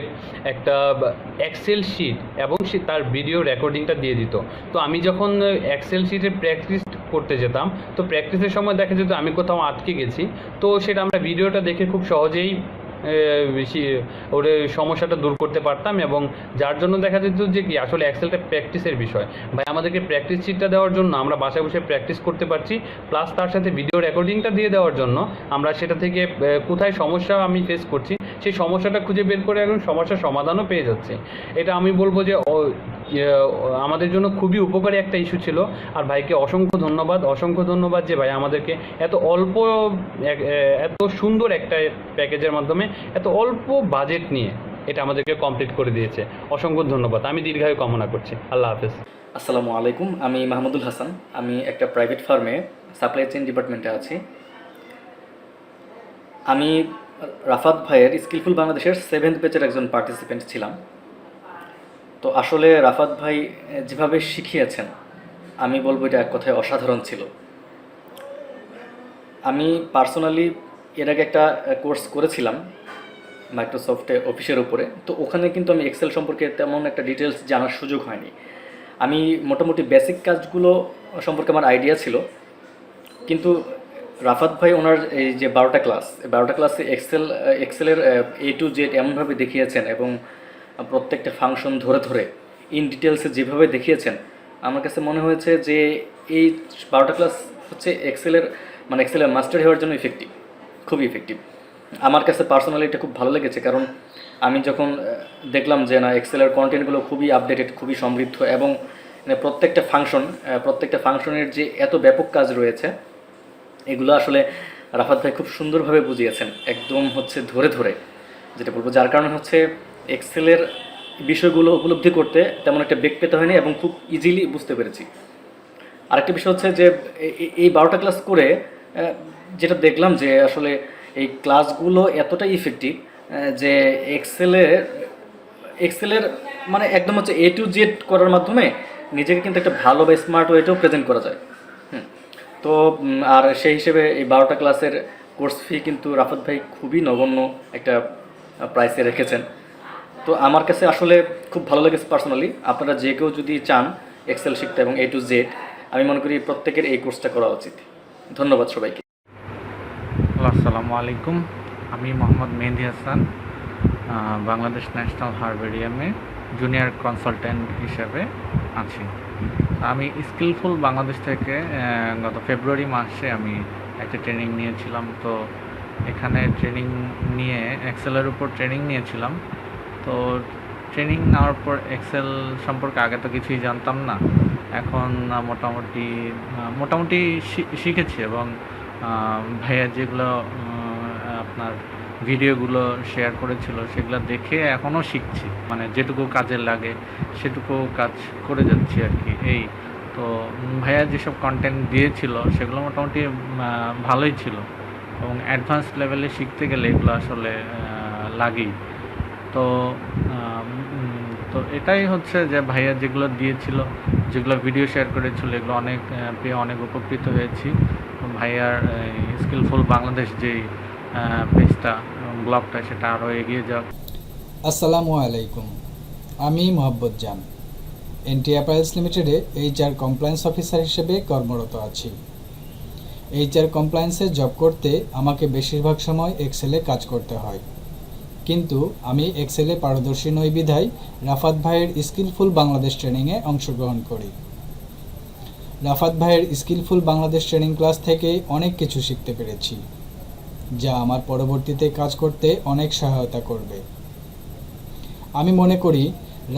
একটা এক্সেল শিট এবং তার ভিডিও রেকর্ডিংটা দিয়ে দিত। তো আমি যখন এক্সেল শিটের প্র্যাকটিস করতে যেতাম, তো প্র্যাকটিসের সময় দেখা যেত আমি কোথাও আটকে গেছি, তো সেটা আমরা ভিডিওটা দেখে খুব সহজেই ওর সমস্যাটা দূর করতে পারতাম এবং যার জন্য দেখা যেত যে কি আসলে এক্সেলটা প্র্যাকটিসের বিষয়। ভাই আমাদেরকে প্র্যাকটিস শিটটা দেওয়ার জন্য আমরা বাসায় বসে প্র্যাকটিস করতে পারছি, প্লাস তার সাথে ভিডিও রেকর্ডিংটা দিয়ে দেওয়ার জন্য আমরা সেটা থেকে কোথায় সমস্যা আমি ফেস করছি সেই সমস্যাটা খুঁজে বের করে এখন সমস্যার সমাধানও পেয়ে যাচ্ছে। এটা আমি বলবো যে আমাদের জন্য খুবই উপকারী একটা ইস্যু ছিল। আর ভাইকে অসংখ্য ধন্যবাদ যে ভাই আমাদেরকে এত সুন্দর একটা প্যাকেজের মাধ্যমে এত অল্প বাজেট নিয়ে এটা আমাদেরকে কমপ্লিট করে দিয়েছে। অসংখ্য ধন্যবাদ, আমি দীর্ঘায়ু কামনা করছি। আল্লাহ হাফেজ। আসসালামু আলাইকুম, আমি মাহমুদুল হাসান। আমি একটা প্রাইভেট ফার্মে সাপ্লাই চেইন ডিপার্টমেন্টে আছি। আমি রাফাত ভাইয়ের স্কিলফুল বাংলাদেশের 7th ব্যাচের একজন পার্টিসিপেন্ট ছিলাম। তো আসলে রাফাত ভাই যেভাবে শিখিয়েছেন আমি বলবো এটা এক কথায় অসাধারণ ছিল। আমি পার্সোনালি এর আগে একটা কোর্স করেছিলাম মাইক্রোসফটে অফিসের উপরে, তো ওখানে কিন্তু আমি এক্সেল সম্পর্কে তেমন একটা ডিটেলস জানার সুযোগ হয়নি। আমি মোটামুটি বেসিক কাজগুলো সম্পর্কে আমার আইডিয়া ছিল, কিন্তু রাফাত ভাই ওনার এই যে 12টা ক্লাসে এক্সেলের A to Z এমনভাবে দেখিয়েছেন এবং প্রত্যেকটা ফাংশন ধরে ইন ডিটেলসে যেভাবে দেখিয়েছেন আমার কাছে মনে হয়েছে যে এই 12টা ক্লাস হচ্ছে এক্সেলের মাস্টার হওয়ার জন্য খুবই ইফেক্টিভ। আমার কাছে পার্সোনালি এটা খুব ভালো লেগেছে, কারণ আমি যখন দেখলাম যে না এক্সেলের কন্টেন্টগুলো খুবই আপডেটেড, খুবই সমৃদ্ধ এবং প্রত্যেকটা ফাংশনের যে এত ব্যাপক কাজ রয়েছে এগুলো আসলে রাফাত ভাই খুব সুন্দরভাবে বুঝিয়েছেন, একদম হচ্ছে ধরে যেটা বলবো, যার কারণে হচ্ছে এক্সেলের বিষয়গুলো উপলব্ধি করতে তেমন একটা বেগ পেতে হয়নি এবং খুব ইজিলি বুঝতে পেরেছি। আরেকটা বিষয় হচ্ছে যে এই 12টা ক্লাস করে যেটা দেখলাম যে আসলে এই ক্লাসগুলো এতটাই ইফেক্টিভ যে এক্সেলের মানে একদম হচ্ছে A to Z করার মাধ্যমে নিজেকে কিন্তু একটা ভালো বা স্মার্ট ওয়েতেও প্রেজেন্ট করা যায়। তো আর সেই হিসেবে এই 12টা ক্লাসের কোর্স ফি কিন্তু রাফাত ভাই খুবই নগণ্য একটা প্রাইসে রেখেছেন। তো আমার কাছে আসলে খুব ভালো লেগেছে পার্সোনালি। আপনারা যে কেউ যদি চান এক্সেল শিখতে এবং A to Z, আমি মনে করি প্রত্যেকের এই কোর্সটা করা উচিত। ধন্যবাদ সবাইকে। আসসালামু আলাইকুম, আমি মোহাম্মদ মেহেদি হাসান, বাংলাদেশ ন্যাশনাল হারবেরিয়ামে জুনিয়র কনসালট্যান্ট হিসেবে আছি। আমি স্কিলফুল বাংলাদেশ থেকে গত ফেব্রুয়ারি মাসে আমি একটা ট্রেনিং নিয়েছিলাম। তো এখানে ট্রেনিং নিয়ে এক্সেলের উপর ট্রেনিং নিয়েছিলাম। তো ট্রেনিং নেওয়ার পর এক্সেল সম্পর্কে আগে তো কিছুই জানতাম না, এখন মোটামুটি শিখেছি এবং ভাইয়া যেগুলো আপনার ভিডিওগুলো শেয়ার করেছিল সেগুলো দেখে এখনও শিখছি, মানে যেটুকু কাজে লাগে সেটুকু কাজ করে যাচ্ছি আর কি। এই তো ভাইয়া যেসব কন্টেন্ট দিয়েছিল সেগুলো মোটামুটি ভালোই ছিল এবং অ্যাডভান্স লেভেলে শিখতে গেলে এগুলো আসলে লাগেই। তো এটাই হচ্ছে যে ভাইয়া যেগুলো দিয়েছিল, যেগুলো ভিডিও শেয়ার করেছিল এগুলো পেয়ে অনেক উপকৃত হয়েছি। ভাইয়ার স্কিলফুল বাংলাদেশ যেই পেজটা ব্লগটা সেটা আরও এগিয়ে যাক। আসসালামু আলাইকুম, আমি মোহাম্মদ জান এনটি অ্যাপারেলস লিমিটেডে HR কমপ্লায়েন্স অফিসার হিসেবে কর্মরত আছি। HR কমপ্লায়েন্সে জব করতে আমাকে বেশিরভাগ সময় এক্সেলে কাজ করতে হয়, কিন্তু আমি এক্সেলে পারদর্শী নই বিধায় রাফাত ভাইয়ের স্কিলফুল বাংলাদেশ ট্রেনিংয়ে অংশগ্রহণ করি। রাফাত ভাইয়ের স্কিলফুল বাংলাদেশ ট্রেনিং ক্লাস থেকে অনেক কিছু শিখতে পেরেছি, যা আমার পরবর্তীতে কাজ করতে অনেক সহায়তা করবে। আমি মনে করি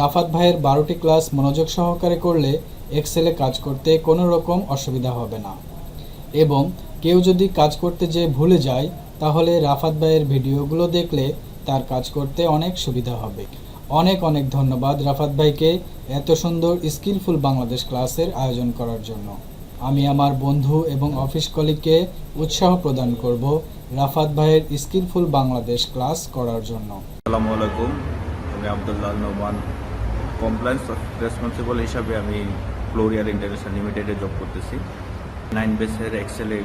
রাফাত ভাইয়ের 12টি ক্লাস মনোযোগ সহকারে করলে এক্সেলে কাজ করতে কোনো রকম অসুবিধা হবে না, এবং কেউ যদি কাজ করতে যেয়ে ভুলে যায় তাহলে রাফাত ভাইয়ের ভিডিওগুলো দেখলে তার কাজ করতে অনেক সুবিধা হবে। অনেক অনেক ধন্যবাদ রাফাত ভাইকে এত সুন্দর স্কিলফুল বাংলাদেশ ক্লাসের আয়োজন করার জন্য। আমি আমার বন্ধু এবং অফিস কলিগকে উৎসাহ প্রদান করব রাফাত ভাইয়ের স্কিলফুল বাংলাদেশ ক্লাস করার জন্য। আসসালামু আলাইকুম, আমি আব্দুল্লাহ নোমান, কমপ্লায়েন্স রেসপন্সিবল হিসাবে আমি ফ্লোরিয়ার ইন্টারন্যাশনাল লিমিটেডে জব করতেছি। 9 বেসের এক্সেলে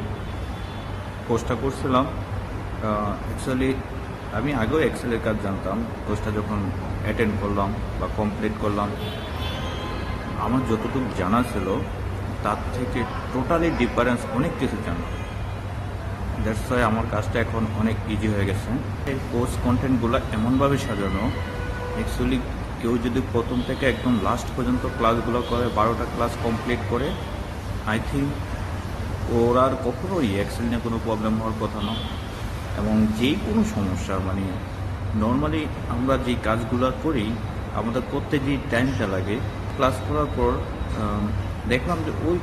কোর্সটা করছিলাম। অ্যাকচুয়ালি আমি আগেও এক্সেলের কাজ জানতাম, কোর্সটা যখন অ্যাটেন্ড করলাম বা কমপ্লিট করলাম, আমার যতটুকু জানা ছিল তার থেকে টোটালি ডিফারেন্স অনেক কিছু জানলাম। দ্যাটস ওয়াই আমার কাজটা এখন অনেক ইজি হয়ে গেছে। এই কোর্স কন্টেন্টগুলো এমনভাবে সাজানো, অ্যাকচুয়ালি কেউ যদি প্রথম থেকে একদম লাস্ট পর্যন্ত ক্লাসগুলো করে, 12টা ক্লাস কমপ্লিট করে, আই থিঙ্ক ওর আর কখনোই এক্সেল নিয়ে কোনো প্রবলেম হওয়ার কথা না। এবং যেই কোনো সমস্যা, মানে নর্মালি আমরা যেই কাজগুলো করি, আমাদের করতে যেই টাইমটা লাগে, ক্লাস করার পর দেখলাম যে ওই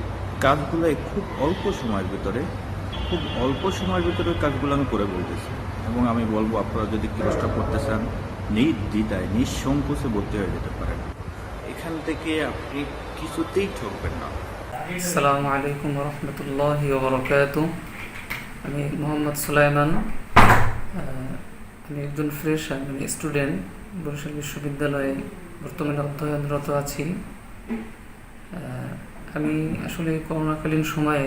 কাজগুলো খুব অল্প সময়ের ভিতরে ওই কাজগুলো আমি করে বলতেছি। এবং আমি বলবো আপনারা যদি ক্লাসটা করতে চান, নির্দ্বিধায় নিঃসংকোচে ভর্তি হয়ে যেতে পারেন। এখান থেকে আপনি কিছুতেই ঠকবেন না। আসসালামু আলাইকুম রহমতুল্লাহি ওয়া বারাকাতুহু। আমি মোহাম্মদ সুলাইমান, আমি একজন ফ্রেশার, মানে স্টুডেন্ট, বরিশাল বিশ্ববিদ্যালয়ে বর্তমানে অধ্যয়নরত আছি। আমি আসলে করোনাকালীন সময়ে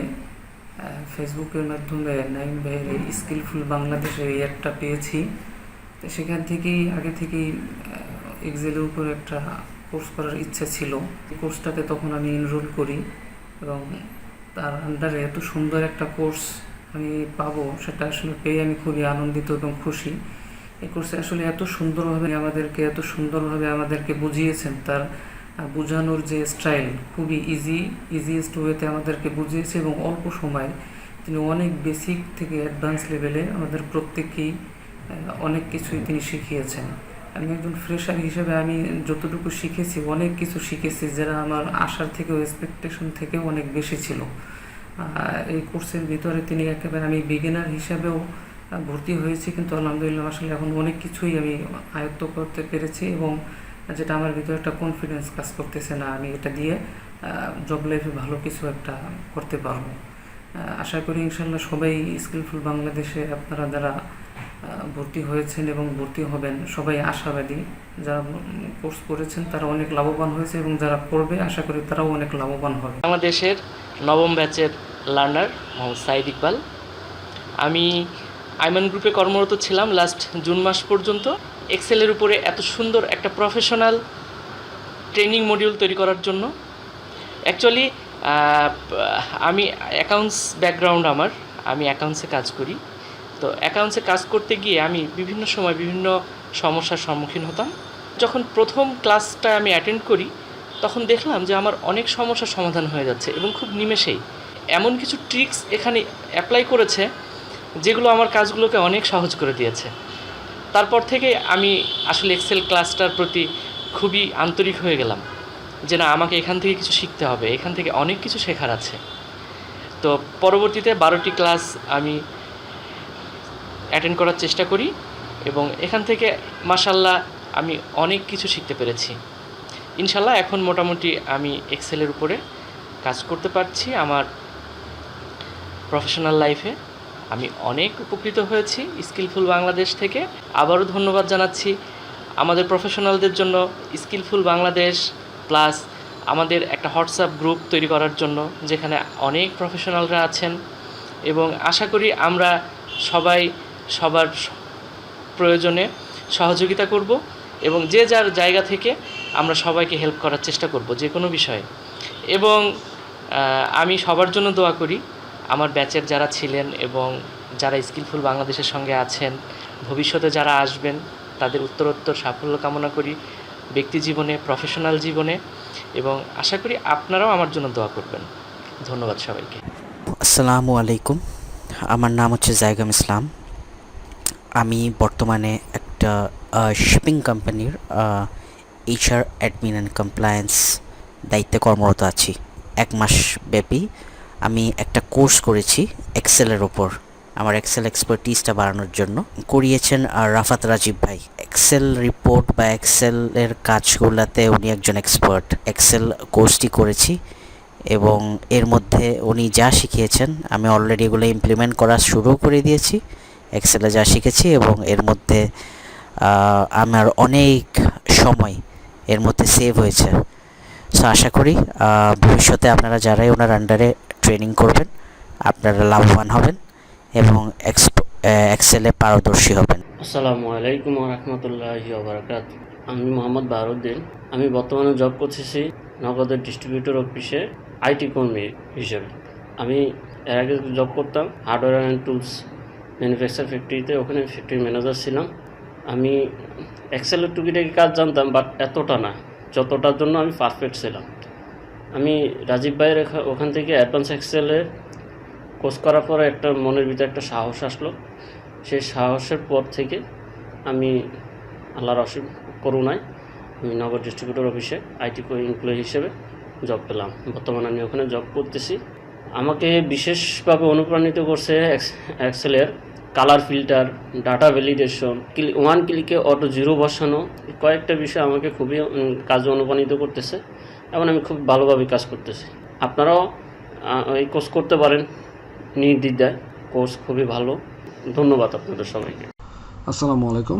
ফেসবুকের মাধ্যমে নাইম ভাইয়ের এই স্কিলফুল বাংলাদেশের এই অ্যাপটা পেয়েছি। তো সেখান থেকেই আগে থেকেই এক্সেলের উপর একটা কোর্স করার ইচ্ছা ছিল। এই কোর্সটাতে তখন আমি এনরোল করি এবং তার আন্ডারে এত সুন্দর একটা কোর্স আমি পাবো, সেটা আসলে পেয়ে আমি খুবই আনন্দিত এবং খুশি। এই কোর্সে আসলে এত সুন্দরভাবে আমাদেরকে বুঝিয়েছেন, তার বোঝানোর যে স্টাইল খুবই ইজিয়েস্ট ওয়েতে আমাদেরকে বুঝিয়েছে এবং অল্প সময়ে তিনি অনেক বেসিক থেকে অ্যাডভান্স লেভেলে আমাদের প্রত্যেককেই অনেক কিছুই তিনি শিখিয়েছেন। আমি একজন ফ্রেশার হিসেবে আমি যতটুকু শিখেছি, অনেক কিছু শিখেছি যেটা আমার আশার থেকেও এক্সপেকটেশন থেকেও অনেক বেশি ছিল। এই কোর্সের ভিতরে তিনি একেবারে, আমি বিগিনার হিসাবেও ভর্তি হয়েছি, কিন্তু আলহামদুলিল্লাহ আসলে এখন অনেক কিছুই আমি আয়ত্ত করতে পেরেছি এবং যেটা আমার ভিতরে একটা কনফিডেন্স কাজ করতেছে না, আমি এটা দিয়ে জব লাইফে ভালো কিছু একটা করতে পারবো। আশা করি ইনশাল্লাহ সবাই স্কিলফুল বাংলাদেশে আপনারা যারা ভর্তি হয়েছেন এবং ভর্তি হবেন সবাই আশাবাদী। যারা কোর্স করেছেন তারা অনেক লাভবান হয়েছে এবং যারা করবে আশা করি তারাও অনেক লাভবান হবে। বাংলাদেশের 9ম ব্যাচের লার্নার মোহাম্মদ সাইদ ইকবাল। আমি আইমান গ্রুপে কর্মরত ছিলাম লাস্ট জুন মাস পর্যন্ত। এক্সেলের উপরে এত সুন্দর একটা প্রফেশনাল ট্রেনিং মডিউল তৈরি করার জন্য। অ্যাকচুয়ালি আমি অ্যাকাউন্টস ব্যাকগ্রাউন্ড আমার, আমি অ্যাকাউন্টসে কাজ করি। তো অ্যাকাউন্টসে কাজ করতে গিয়ে আমি বিভিন্ন সময় বিভিন্ন সমস্যার সম্মুখীন হতাম। যখন প্রথম ক্লাসটা আমি অ্যাটেন্ড করি তখন দেখলাম যে আমার অনেক সমস্যার সমাধান হয়ে যাচ্ছে এবং খুব নিমেষেই এমন কিছু ট্রিক্স এখানে অ্যাপ্লাই করেছে যেগুলো আমার কাজগুলোকে অনেক সহজ করে দিয়েছে। তারপর থেকে আমি আসলে এক্সেল ক্লাসটার প্রতি খুবই আন্তরিক হয়ে গেলাম যে না, আমাকে এখান থেকে কিছু শিখতে হবে, এখান থেকে অনেক কিছু শেখার আছে। তো পরবর্তীতে 12টি ক্লাস আমি অ্যাটেন্ড করার চেষ্টা করি এবং এখান থেকে মাশাআল্লাহ আমি অনেক কিছু শিখতে পেরেছি। ইনশাআল্লাহ এখন মোটামুটি আমি এক্সেলের উপরে কাজ করতে পারছি। আমার প্রফেশনাল লাইফে আমি অনেক উপকৃত হয়েছি স্কিলফুল বাংলাদেশ থেকে। আবারও ধন্যবাদ জানাচ্ছি আমাদের প্রফেশনালদের জন্য স্কিলফুল বাংলাদেশ প্লাস আমাদের একটা হোয়াটসঅ্যাপ গ্রুপ তৈরি করার জন্য, যেখানে অনেক প্রফেশনালরা আছেন এবং আশা করি আমরা সবাই সবার প্রয়োজনে সহযোগিতা করব এবং যে যার জায়গা থেকে আমরা সবাইকে হেল্প করার চেষ্টা করব যে কোনো বিষয়ে। এবং আমি সবার জন্য দোয়া করি, আমার ব্যাচের যারা ছিলেন এবং যারা স্কিলফুল বাংলাদেশের সঙ্গে আছেন, ভবিষ্যতে যারা আসবেন তাদের উত্তরোত্তর সাফল্য কামনা করি ব্যক্তি জীবনে, প্রফেশনাল জীবনে, এবং আশা করি আপনারাও আমার জন্য দোয়া করবেন। ধন্যবাদ সবাইকে। আসসালামু আলাইকুম, আমার নাম হচ্ছে জায়গাম ইসলাম। আমি বর্তমানে একটা শিপিং কোম্পানির এইচআর অ্যাডমিন অ্যান্ড কমপ্লায়েন্স দায়িত্বে কর্মরত আছি। 1 মাস ব্যাপী আমি একটা কোর্স করেছি এক্সেলের ওপর, আমার এক্সেল এক্সপার্টিসটা বাড়ানোর জন্য। করিয়েছেন রাফাত রাজীব ভাই। এক্সেল রিপোর্ট বা এক্সেলের কাজগুলোতে উনি একজন এক্সপার্ট। এক্সেল কোর্সটি করেছি এবং এর মধ্যে উনি যা শিখিয়েছেন আমি অলরেডি এগুলো ইমপ্লিমেন্ট করা শুরু করে দিয়েছি। এক্সেলে যা শিখেছি এবং এর মধ্যে আমার অনেক সময় এর মধ্যে সেভ হয়েছে। সো আশা করি ভবিষ্যতে আপনারা যারাই ওনার আন্ডারে ট্রেনিং করবেন আপনারা লাভবান হবেন এবং এক্সেলে পারদর্শী হবেন। আসসালামু আলাইকুম ওয়া রাহমাতুল্লাহি ওয়া বারাকাতুহু। আমি মোহাম্মদ বাহারুদ্দিন। আমি বর্তমানে জব করতেছি নগদের ডিস্ট্রিবিউটর অফিসে আইটি কর্মী হিসেবে। আমি এর আগে জব করতাম হার্ডওয়্যার অ্যান্ড টুলস ম্যানুফ্যাকচার ফ্যাক্টরিতে, ওখানে ফ্যাক্টরি ম্যানেজার ছিলাম। আমি এক্সেলের টুকিটাকি কাজ জানতাম, বাট এতটা না যতটার জন্য আমি পারফেক্ট ছিলাম। আমি রাজীব ভাইয়ের ওখান থেকে অ্যাডভান্স এক্সেলের কোর্স করার পরে একটা মনের ভিতরে একটা সাহস আসলো। সেই সাহসের পর থেকে আমি আল্লাহর অসীম করুণায় আমি নগর ডিস্ট্রিবিউটর অফিসে আইটি এমপ্লয়ি হিসেবে জব পেলাম। বর্তমানে আমি ওখানে জব করতেছি। আমাকে বিশেষভাবে অনুপ্রাণিত করছে এক্সেলের colour filter, data validation, one ক্লিকে অটো জিরো বসানো, কয়েকটা বিষয় আমাকে খুবই কাজে অনুপ্রাণিত করতেছে এবং আমি খুব ভালোভাবে কাজ করতেছি। আপনারাও এই কোর্স করতে পারেন নির্দ্বিধায়, কোর্স খুবই ভালো। ধন্যবাদ আপনাদের সবাইকে। আসসালামু আলাইকুম,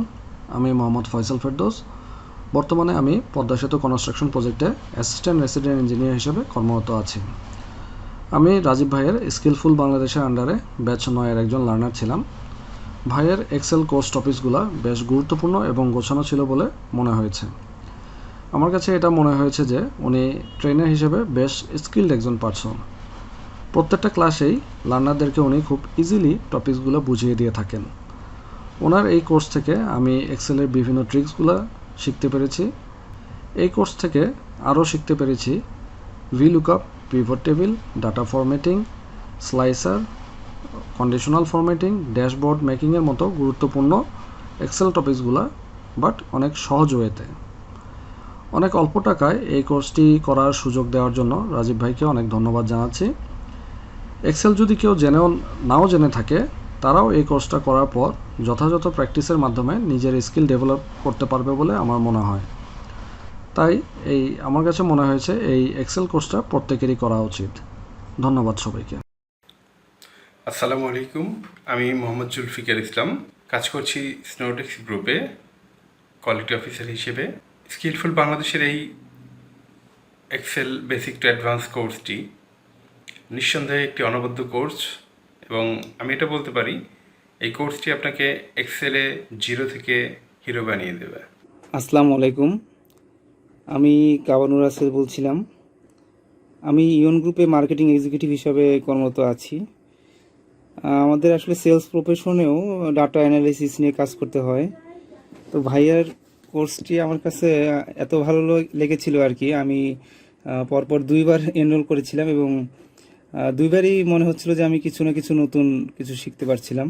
আমি মোহাম্মদ ফয়সাল ফেরদৌস। বর্তমানে আমি পদ্মা সেতু কনস্ট্রাকশন প্রজেক্টে অ্যাসিস্ট্যান্ট রেসিডেন্ট ইঞ্জিনিয়ার হিসেবে কর্মরত আছি। আমি রাজীব ভাইয়ের স্কিলফুল বাংলাদেশের আন্ডারে ব্যাচ 9-এর একজন লার্নার ছিলাম। ভাইয়ের এক্সেল কোর্স টপিকসগুলো বেশ গুরুত্বপূর্ণ এবং গোছানো ছিল বলে মনে হয়েছে। আমার কাছে এটা মনে হয়েছে যে উনি ট্রেনার হিসেবে বেশ স্কিল্ড একজন পার্সন। প্রত্যেকটা ক্লাসেই লার্নারদেরকে উনি খুব ইজিলি টপিকসগুলো বুঝিয়ে দিয়ে থাকেন। ওনার এই কোর্স থেকে আমি এক্সেলের বিভিন্ন ট্রিক্সগুলো শিখতে পেরেছি। এই কোর্স থেকে আরও শিখতে পেরেছি VLOOKUP, pivot table, data formatting, slicer, conditional formatting, dashboard মেকিংয়ের মতো গুরুত্বপূর্ণ এক্সেল টপিকসগুলো, বাট অনেক সহজ ওয়েতে। অনেক অল্প টাকায় এই কোর্সটি করার সুযোগ দেওয়ার জন্য রাজীব ভাইকে অনেক ধন্যবাদ জানাচ্ছি। এক্সেল যদি কেউ নাও জেনে থাকে তারাও এই কোর্সটা করার পর যথাযথ প্র্যাকটিসের মাধ্যমে নিজের স্কিল ডেভেলপ করতে পারবে বলে আমার মনে হয়। তাই আমার কাছে মনে হয়েছে এই এক্সেল কোর্সটা প্রত্যেকেরই করা উচিত। ধন্যবাদ সবাইকে। আসসালামু আলাইকুম, আমি মোহাম্মদ জুলফিকার ইসলাম, কাজ করছি স্নোটেক্স গ্রুপে কোয়ালিটি অফিসার হিসেবে। স্কিলফুল বাংলাদেশের এই এক্সেল বেসিক টু অ্যাডভান্স কোর্সটি নিঃসন্দেহে একটি অনবদ্য কোর্স এবং আমি এটা বলতে পারি এই কোর্সটি আপনাকে এক্সেলে 0 থেকে হিরো বানিয়ে দেবে। আসসালামু আলাইকুম, আমি কাবানুর রাসেল বলছিলাম। আমি ইয়ন গ্রুপে মার্কেটিং এক্সিকিউটিভ হিসাবে কর্মরত আছি। আমাদের আসলে সেলস প্রফেশনেও ডাটা অ্যানালিসিস নিয়ে কাজ করতে হয়। তো ভাইয়ার কোর্সটি আমার কাছে এত ভালো লেগেছিল আর কি, আমি পরপর 2বার এনরোল করেছিলাম এবং 2বারই মনে হচ্ছিল যে আমি কিছু না কিছু নতুন কিছু শিখতে পারছিলাম।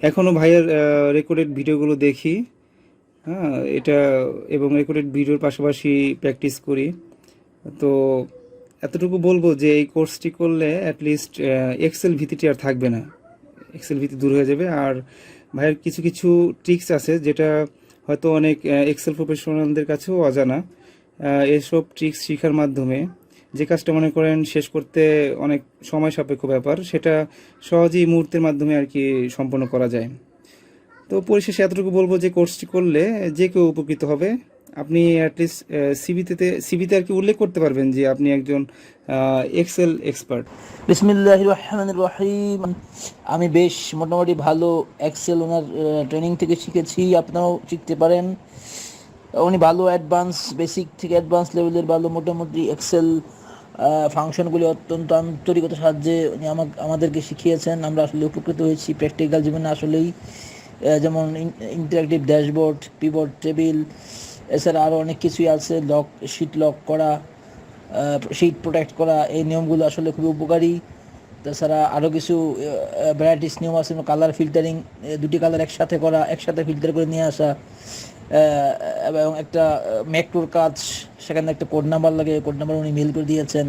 এখনও ভাইয়ের রেকর্ডেড ভিডিওগুলো দেখি, এটা এবং রেকর্ডেড ভিডিওর পাশাপাশি প্র্যাকটিস করি। তো এতটুকু বলবো যে এই কোর্সটি করলে অ্যাটলিস্ট এক্সেল ভীতিটি আর থাকবে না, এক্সেল ভীতি দূর হয়ে যাবে। আর ভাইয়ের কিছু কিছু ট্রিক্স আছে যেটা হয়তো অনেক এক্সেল প্রফেশনালদের কাছেও অজানা। এসব ট্রিক্স শেখার মাধ্যমে যে কাজটা মনে করেন শেষ করতে অনেক সময় সাপেক্ষ ব্যাপার, সেটা সহজেই মুহূর্তের মাধ্যমে আর কি সম্পন্ন করা যায়। তো পরিশেষে এতটুকু বলবো যে কোর্সটি করলে যে কেউ উপকৃত হবে। আপনি অ্যাটলিস্ট সিভিতে আর কি উল্লেখ করতে পারবেন যে আপনি একজন এক্সেল এক্সপার্ট। বিসমিল্লাহির রহমানির রহিম। আমি বেশ মোটামুটি ভালো এক্সেল ওনার ট্রেনিং থেকে শিখেছি, আপনারাও শিখতে পারেন। উনি ভালো অ্যাডভান্স, বেসিক থেকে অ্যাডভান্স লেভেলের ভালো মোটামুটি এক্সেল ফাংশনগুলি অত্যন্ত আন্তরিকতার সাহায্যে উনি আমাদেরকে শিখিয়েছেন। আমরা আসলে উপকৃত হয়েছি প্র্যাকটিক্যাল জীবনে আসলেই, যেমন ইন্টারেক্টিভ ড্যাশবোর্ড, পিভট টেবিল, এছাড়া আরও অনেক কিছুই আছে, শিট লক করা, শীট প্রোটেক্ট করা, এই নিয়মগুলো আসলে খুবই উপকারী। তাছাড়া আরও কিছু ভ্যারাইটিস নিয়ম আছে, কালার ফিল্টারিং, দুটি কালার একসাথে করা, একসাথে ফিল্টার করে নিয়ে আসা, এবং একটা ম্যাক্রোর কাজ, সেখানে একটা কোড নাম্বার লাগে, কোড নাম্বার উনি মেল করে দিয়েছেন।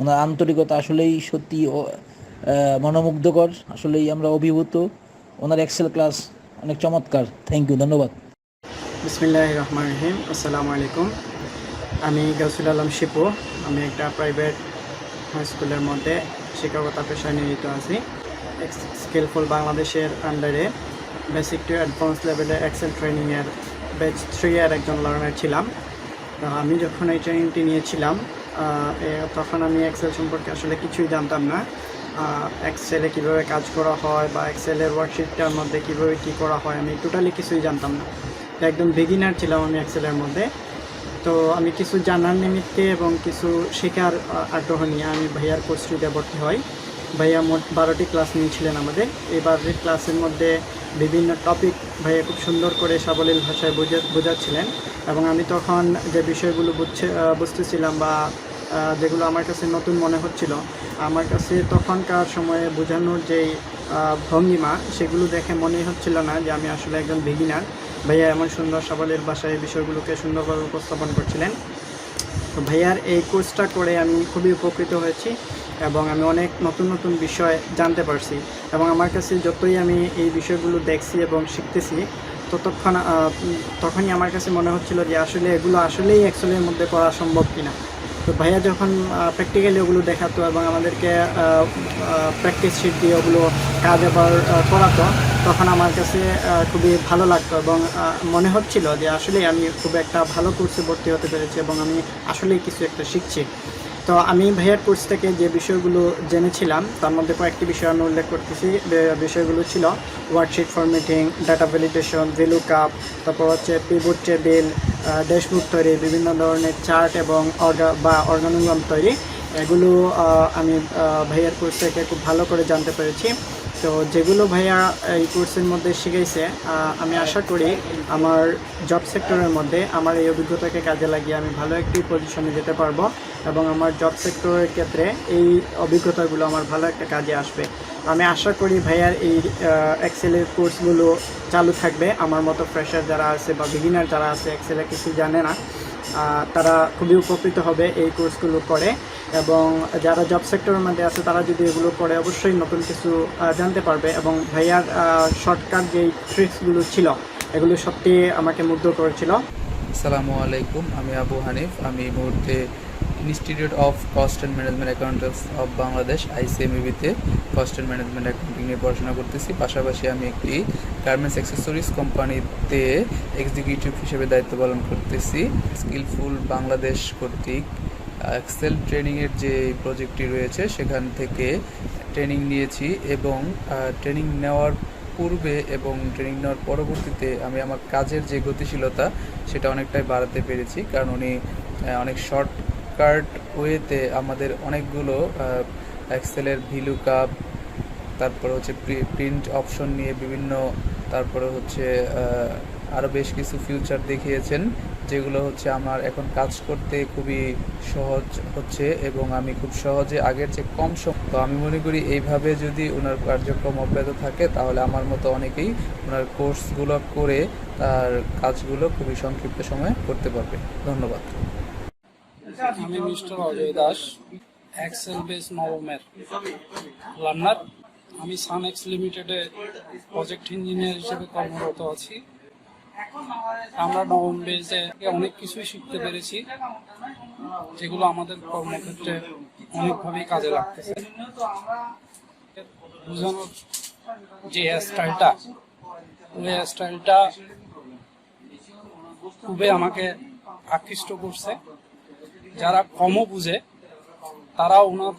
ওনার আন্তরিকতা আসলেই সত্যি মনোমুগ্ধকর, আসলেই আমরা অভিভূত। ওনার এক্সেল ক্লাস অনেক চমৎকার। থ্যাংক ইউ, ধন্যবাদ। বিসমিল্লাহির রহমানির রহিম। আসসালামু আলাইকুম। আমি গাউসুল আলম শিপু। আমি একটা প্রাইভেট হাই স্কুলের মধ্যে শিক্ষকতা পেশায় নিয়োজিত আছি। স্কিলফুল বাংলাদেশের আন্ডারে বেসিক টু অ্যাডভান্স লেভেলে এক্সেল ট্রেনিংয়ের ব্যাচ 3 এর একজন লার্নার ছিলাম। তো আমি যখন এই ট্রেনিংটি নিয়েছিলাম তখন আমি এক্সেল সম্পর্কে আসলে কিছুই জানতাম না। এক্সেলে কীভাবে কাজ করা হয় বা এক্সেলের ওয়ার্কশিটটার মধ্যে কীভাবে কী করা হয় আমি টোটালি কিছুই জানতাম না। তো একদম বিগিনার ছিলাম আমি এক্সেলের মধ্যে। তো আমি কিছু জানার নিমিত্তে এবং কিছু শেখার আগ্রহ নিয়ে আমি ভাইয়ার কোর্সটিতে ভর্তি হই। ভাইয়া মোট 12টি ক্লাস নিয়েছিলেন আমাদের। এই 12টি ক্লাসের মধ্যে বিভিন্ন টপিক ভাইয়া খুব সুন্দর করে সাবলীল ভাষায় বোঝাচ্ছিলেন, এবং আমি তখন যে বিষয়গুলো বুঝতেছিলাম বা যেগুলো আমার কাছে নতুন মনে হচ্ছিল, আমার কাছে তখনকার সময়ে বোঝানোর যেই ভঙ্গিমা, সেগুলো দেখে মনেই হচ্ছিল না যে আমি আসলে একজন বিগিনার। ভাইয়া এমন সুন্দর সাবলীল ভাষায় বিষয়গুলোকে সুন্দরভাবে উপস্থাপন করছিলেন। তো ভাইয়ার এই কোর্সটা করে আমি খুবই উপকৃত হয়েছি এবং আমি অনেক নতুন নতুন বিষয় জানতে পারছি, এবং আমার কাছে যতই আমি এই বিষয়গুলো দেখছি এবং শিখতেছি তখনই আমার কাছে মনে হচ্ছিল যে আসলে এগুলো আসলেই এক্সেলের মধ্যে করা সম্ভব কিনা। তো ভাইয়া যখন প্র্যাকটিক্যালি ওগুলো দেখাতো এবং আমাদেরকে প্র্যাকটিস শিট দিয়ে ওগুলো কাজ আবার করাতো, তখন আমার কাছে খুবই ভালো লাগতো এবং মনে হচ্ছিল যে আসলে আমি খুব একটা ভালো কোর্সে ভর্তি হতে পেরেছি এবং আমি আসলেই কিছু একটা শিখছি। তো আমি ভাইয়ার কোর্স থেকে যে বিষয়গুলো জেনেছিলাম তার মধ্যে কয়েকটি বিষয় আমি উল্লেখ করতেছি। বিষয়গুলো ছিল worksheet formatting, data validation, VLOOKUP, তারপর হচ্ছে পিভট টেবিল, ড্যাশবোর্ড তৈরি, বিভিন্ন ধরনের চার্ট এবং অর্গানোগ্রাম তৈরি। এগুলো আমি ভাইয়ার কোর্স থেকে খুব ভালো করে জানতে পেরেছি। তো যেগুলো ভাইয়া এই কোর্সের মধ্যে শিখাইছে, আমি আশা করি আমার জব সেক্টরের মধ্যে আমার এই অভিজ্ঞতাকে কাজে লাগিয়ে আমি ভালো একটি পজিশনে যেতে পারবো এবং আমার জব সেক্টরের ক্ষেত্রে এই অভিজ্ঞতাগুলো আমার ভালো একটা কাজে আসবে। আমি আশা করি ভাইয়ার এই এক্সেলের কোর্সগুলো চালু থাকবে। আমার মতো ফ্রেশার যারা আছে বা বিগিনার যারা আছে, এক্সেলে কিছু জানে না, তারা খুবই উপকৃত হবে এই কোর্সগুলো করে, এবং যারা জব সেক্টরের মধ্যে আছে তারা যদি এগুলো করে অবশ্যই নতুন কিছু জানতে পারবে। এবং ভাইয়ার শর্টকাট যেই ট্রিক্সগুলো ছিল এগুলো সত্যি আমাকে মুগ্ধ করেছিল। আসসালামু আলাইকুম, আমি আবু হানিফ। আমি এই মুহূর্তে institute of cost and management accountants of Bangladesh ICMEB-তে কস্ট অ্যান্ড ম্যানেজমেন্ট অ্যাকাউন্টিং নিয়ে পড়াশোনা করতেছি। পাশাপাশি আমি একটি গার্মেন্টস অ্যাক্সেসরিজ কোম্পানিতে এক্সিকিউটিভ হিসেবে দায়িত্ব পালন করতেছি। স্কিলফুল বাংলাদেশ কর্তৃক এক্সেল ট্রেনিংয়ের যে প্রজেক্টটি রয়েছে সেখান থেকে ট্রেনিং নিয়েছি, এবং ট্রেনিং নেওয়ার পূর্বে এবং ট্রেনিং নেওয়ার পরবর্তীতে আমি আমার কাজের যে গতিশীলতা সেটা অনেকটাই বাড়াতে পেরেছি, কারণ উনি অনেক শর্টকাট ওয়েতে আমাদের অনেকগুলো এক্সেলের VLOOKUP, তারপরে হচ্ছে প্রিন্ট অপশন নিয়ে বিভিন্ন, তারপরে হচ্ছে আরও বেশ কিছু ফিউচার দেখিয়েছেন, যেগুলো হচ্ছে আমার এখন কাজ করতে খুবই সহজ হচ্ছে এবং আমি খুব সহজে আগের চেয়ে কম সময়। তো আমি মনে করি এইভাবে যদি ওনার কার্যক্রম অব্যাহত থাকে তাহলে আমার মতো অনেকেই ওনার কোর্সগুলো করে তার কাজগুলো খুবই সংক্ষিপ্ত সময়ে করতে পারবে। ধন্যবাদ। আমি mister Ajay Das, Excel base নবমের লার্নার। আমি সানএক্স লিমিটেডে প্রজেক্ট ইঞ্জিনিয়ার হিসেবে কর্মরত আছি। আমরা নবম বেসে অনেক কিছুই শিখতে পেরেছি, যেগুলো আমাদের কর্মক্ষেত্রে অনেকভাবেই কাজে লাগতেছে। বোঝানোর যে স্টাইলটা, ওই স্টাইলটা খুবই আমাকে আকৃষ্ট করছে। যারা কমও বুঝে তারা ওনার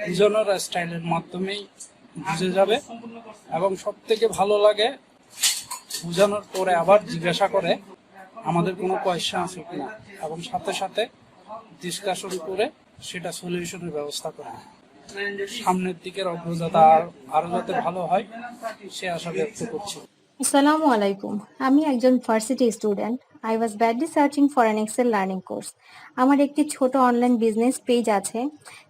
বোঝানোর স্টাইলের মাধ্যমেই বুঝে যাবে, এবং সব থেকে ভালো লাগে বোঝানোর পরে আবার জিজ্ঞাসা করে আমাদের কোনো কোয়েশ্চেন আছে কিনা, এবং সাথে সাথে ডিসকাশন করে সেটা সলিউশনের ব্যবস্থা করে। সামনের দিকের অগ্রযাত্রা আরো যাতে ভালো হয় সে আশা ব্যক্ত করছি। আসসালামু আলাইকুম, আমি একজন varsity student. I was badly searching for an Excel learning course. আমার একটি ছোট অনলাইন বিজনেস পেজ আছে,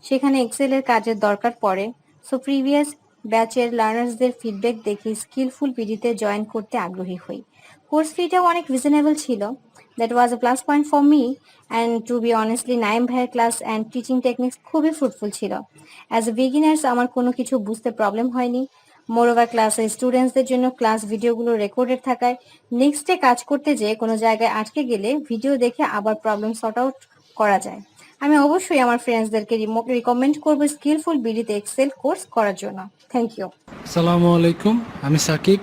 সেখানে এক্সেলের কাজের দরকার পড়ে। সো প্রিভিয়াস ব্যাচের লার্নার্সদের ফিডব্যাক দেখে স্কিলফুল পিডিতে জয়েন করতে আগ্রহী হই। কোর্স ফিটাও অনেক রিজনেবল ছিল। That was a plus point for me, and to be honestly Naim ভাইয়ের ক্লাস অ্যান্ড টিচিং টেকনিক্স খুবই ফ্রুটফুল ছিল। অ্যাজ এ বিগিনার্স আমার কোনো কিছু বুঝতে প্রবলেম হয়নি। মোরওভার ক্লাসে স্টুডেন্টসদের জন্য ক্লাস ভিডিওগুলো রেকর্ডেড থাকায় নেক্সট ডে কাজ করতে যেয়ে কোনো জায়গায় আটকে গেলে ভিডিও দেখে আবার প্রবলেম সর্ট আউট করা যায়। আমি অবশ্যই আমার ফ্রেন্ডসদেরকে রিকমেন্ড করবো স্কিলফুল বিডিতে এক্সেল কোর্স করার জন্য। Thank you. আসসালামু আলাইকুম, আমি সাকিব।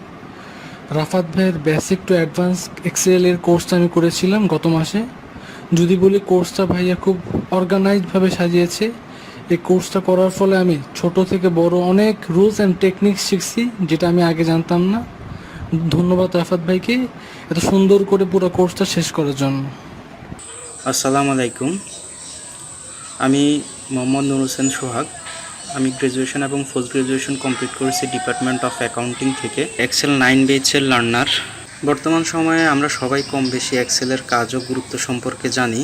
রাফাত ভাইয়ের বেসিক টু অ্যাডভান্স এক্সেল এর কোর্সটা আমি করেছিলাম গত মাসে। যদি বলি কোর্সটা ভাইয়া খুব অর্গানাইজডভাবে সাজিয়েছে। এই কোর্সটা করার ফলে আমি ছোট থেকে বড় অনেক রুলস অ্যান্ড টেকনিক্স শিখছি, যেটা আমি আগে জানতাম না। ধন্যবাদ রাফাত ভাইকে এত সুন্দর করে পুরো কোর্সটা শেষ করার জন্য। আসসালামু আলাইকুম, আমি মোহাম্মদ নুর হোসেন সোহাগ। আমি গ্র্যাজুয়েশন এবং পোস্ট গ্র্যাজুয়েশন কমপ্লিট করেছি ডিপার্টমেন্ট অফ অ্যাকাউন্টিং থেকে। এক্সেল 9 ব্যাচের লার্নার। বর্তমান সময়ে আমরা সবাই কম বেশি এক্সেলের কাজ ও গুরুত্ব সম্পর্কে জানি।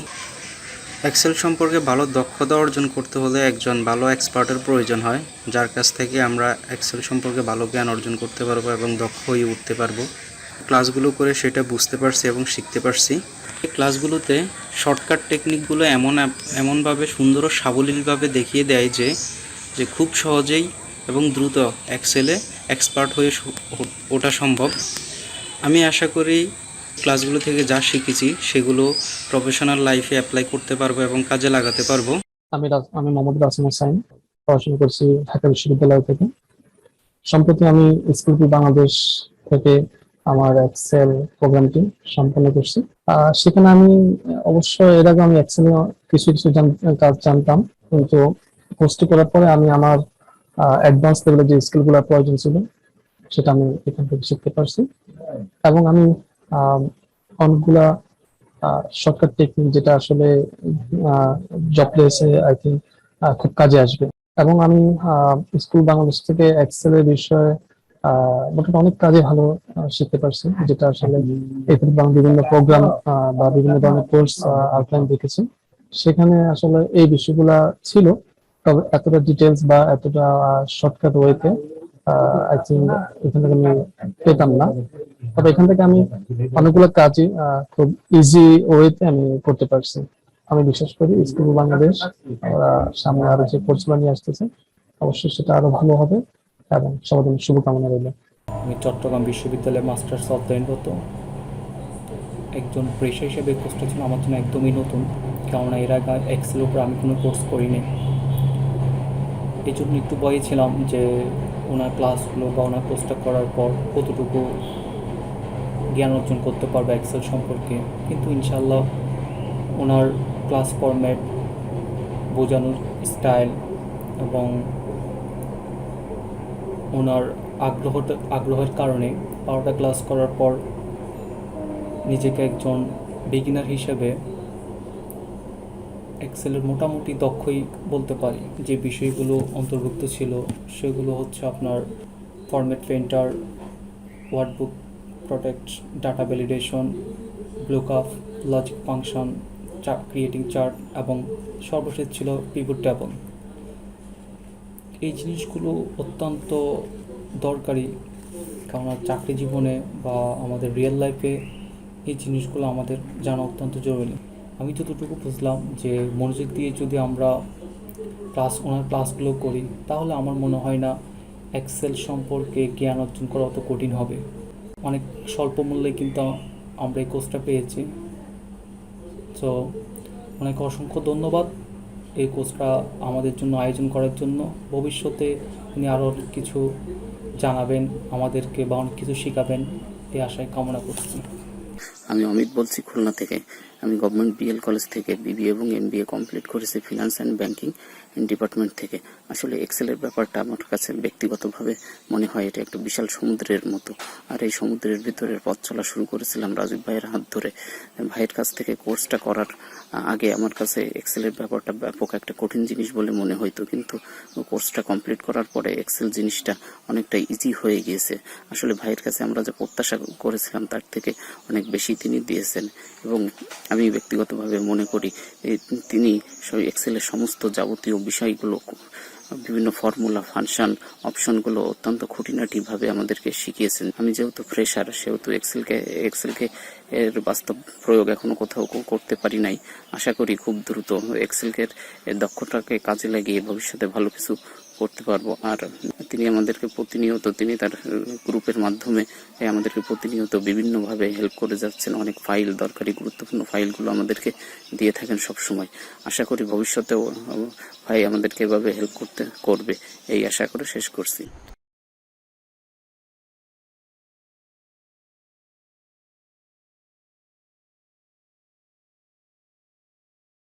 এক্সেল সম্পর্কে ভালো দক্ষতা অর্জন করতে হলে একজন ভালো এক্সপার্টের প্রয়োজন হয়, যার কাছ থেকে আমরা এক্সেল সম্পর্কে ভালো জ্ঞান অর্জন করতে পারবো এবং দক্ষ হয়ে উঠতে পারবো। ক্লাসগুলো করে সেটা বুঝতে পারছি এবং শিখতে পারছি। এই ক্লাসগুলোতে শর্টকাট টেকনিকগুলো এমনভাবে সুন্দর ও সাবলীলভাবে দেখিয়ে দেয় যে খুব সহজেই এবং দ্রুত এক্সেলে এক্সপার্ট হয়ে ওঠা সম্ভব। আমি আশা করি ক্লাসগুলো থেকে যা শিখেছি সেগুলো প্রফেশনাল লাইফে অ্যাপ্লাই করতে পারবো এবং কাজে লাগাতে পারবো। আমি মোহাম্মদ রাসিম হোসাইন, পড়াশোনা করছি ঢাকা বিশ্ববিদ্যালয় থেকে। সম্প্রতি আমি স্কিলফুল বাংলাদেশ থেকে আমার এক্সেল প্রোগ্রামটি সম্পন্ন করছি। সেখানে আমি অবশ্য এর আগে আমি এক্সেল কিছু কাজ জানতাম, কিন্তু কোর্সটি করার পরে আমি আমার অ্যাডভান্স লেভেলের যে স্কিলগুলো প্রয়োজন ছিল সেটা আমি এখান থেকে শিখতে পারছি। এবং আমি অনেকগুলা শর্টকাট টেকনিক যেটা আসলে জব প্লেসে আই থিঙ্ক খুব কাজে আসবে। এবং আমি স্কুল বাংলাদেশ থেকে এক্সেলের বিষয়ে মোটামুটি অনেক কাজে ভালো শিখতে পারছি, যেটা আসলে এতে বিভিন্ন প্রোগ্রাম বা বিভিন্ন ধরনের কোর্স আউটলাইন দেখেছি। সেখানে আসলে এই বিষয়গুলা ছিল, তবে এতটা ডিটেলস বা এতটা শর্টকাট ওয়েতে আই থিঙ্ক এখান থেকে আমি পেতাম না। তবে এখান থেকে আমি অনেকগুলো কাজই খুব ইজি ওয়েতে আমি করতে পারছি। আমি বিশ্বাস করি স্কিল বাংলাদেশ সামনে আরো যে কোর্সগুলো নিয়ে আসতেছে অবশ্যই সেটা আরো ভালো হবে এবং সবার জন্য শুভকামনা রইল। আমি চট্টগ্রাম বিশ্ববিদ্যালয়ে মাস্টার্স অধ্যয়নরত। একজন পেশা হিসেবে কোর্সটা ছিল আমার জন্য একদমই নতুন, কেননা এর আগে এক্সেলের উপর আমি কোনো কোর্স করিনি। এই জন্য একটু ভয়ে ছিলাম যে ওনার ক্লাসগুলো বা ওনার কোর্সটা করার পর কতটুকু জ্ঞান অর্জন করতে পারবে এক্সেল সম্পর্কে। কিন্তু ইনশাল্লাহ ওনার ক্লাস ফরম্যাট, বোঝানোর স্টাইল এবং ওনার আগ্রহের কারণে 12টা ক্লাস করার পর নিজেকে একজন বিগিনার হিসেবে এক্সেলের মোটামুটি দক্ষই বলতে পারি। যে বিষয়গুলো অন্তর্ভুক্ত ছিল সেগুলো হচ্ছে আপনার format painter, workbook protect, data validation, VLOOKUP, logic function, creating chart এবং সর্বশেষ ছিল পিভট টেবল। এই জিনিসগুলো অত্যন্ত দরকারি, কারণ চাকরি জীবনে বা আমাদের রিয়েল লাইফে এই জিনিসগুলো আমাদের জানা অত্যন্ত জরুরি। আমি যতটুকু বুঝলাম যে মনোযোগ দিয়ে যদি আমরা ওনার ক্লাসগুলো করি তাহলে আমার মনে হয় না এক্সেল সম্পর্কে জ্ঞান অর্জন করা অত কঠিন হবে। অনেক স্বল্প মূল্যে কিন্তু আমরা এই কোর্সটা পেয়েছি। সো অনেক অসংখ্য ধন্যবাদ এই কোর্সটা আমাদের জন্য আয়োজন করার জন্য। ভবিষ্যতে উনি আরও কিছু জানাবেন আমাদেরকে বা অনেক কিছু শেখাবেন এই আশায় কামনা করছি। আমি অমিত বলছি খুলনা থেকে। আমি গভর্নমেন্ট বিএল কলেজ থেকে বিবিএ এবং এমবিএ কমপ্লিট করেছি ফিনান্স অ্যান্ড ব্যাংকিং ডিপার্টমেন্ট থেকে। আসলে এক্সেলের ব্যাপারটা আমার কাছে ব্যক্তিগতভাবে মনে হয় এটা একটা বিশাল সমুদ্রের মতো, আর এই সমুদ্রের ভিতরে পথ চলা শুরু করেছিলাম রাজীব ভাইয়ের হাত ধরে। ভাইয়ের কাছ থেকে কোর্সটা করার আগে আমার কাছে এক্সেলের ব্যাপারটা ব্যাপক একটা কঠিন জিনিস বলে মনে হইতো, কিন্তু কোর্সটা কমপ্লিট করার পরে এক্সেল জিনিসটা অনেকটা ইজি হয়ে গিয়েছে। আসলে ভাইয়ের কাছে আমরা যে প্রত্যাশা করেছিলাম তার থেকে অনেক বেশি তিনি দিয়েছেন, এবং আমি ব্যক্তিগতভাবে মনে করি তিনি এক্সেলের সমস্ত যাবতীয় বিষয়গুলো, বিভিন্ন ফর্মুলা, ফাংশন, অপশনগুলো অত্যন্ত খুঁটিনাটিভাবে আমাদেরকে শিখিয়েছেন। আমি যেহেতু ফ্রেশার, সেহেতু এক্সেলকে এর বাস্তব প্রয়োগ এখনো কোথাও করতে পারি নাই। আশা করি খুব দ্রুত এক্সেলকে দক্ষতাকে কাজে লাগিয়ে ভবিষ্যতে ভালো কিছু করতে পারবো। আর তিনি আমাদেরকে প্রতিনিয়ত, তিনি তার গ্রুপের মাধ্যমে আমাদেরকে প্রতিনিয়ত বিভিন্নভাবে হেল্প করে যাচ্ছেন। অনেক ফাইল, দরকারি গুরুত্বপূর্ণ ফাইলগুলো আমাদেরকে দিয়ে থাকেন সব সময়। আশা করি ভবিষ্যতেও ভাই আমাদেরকে এভাবে হেল্প করবে, এই আশা করে শেষ করছি।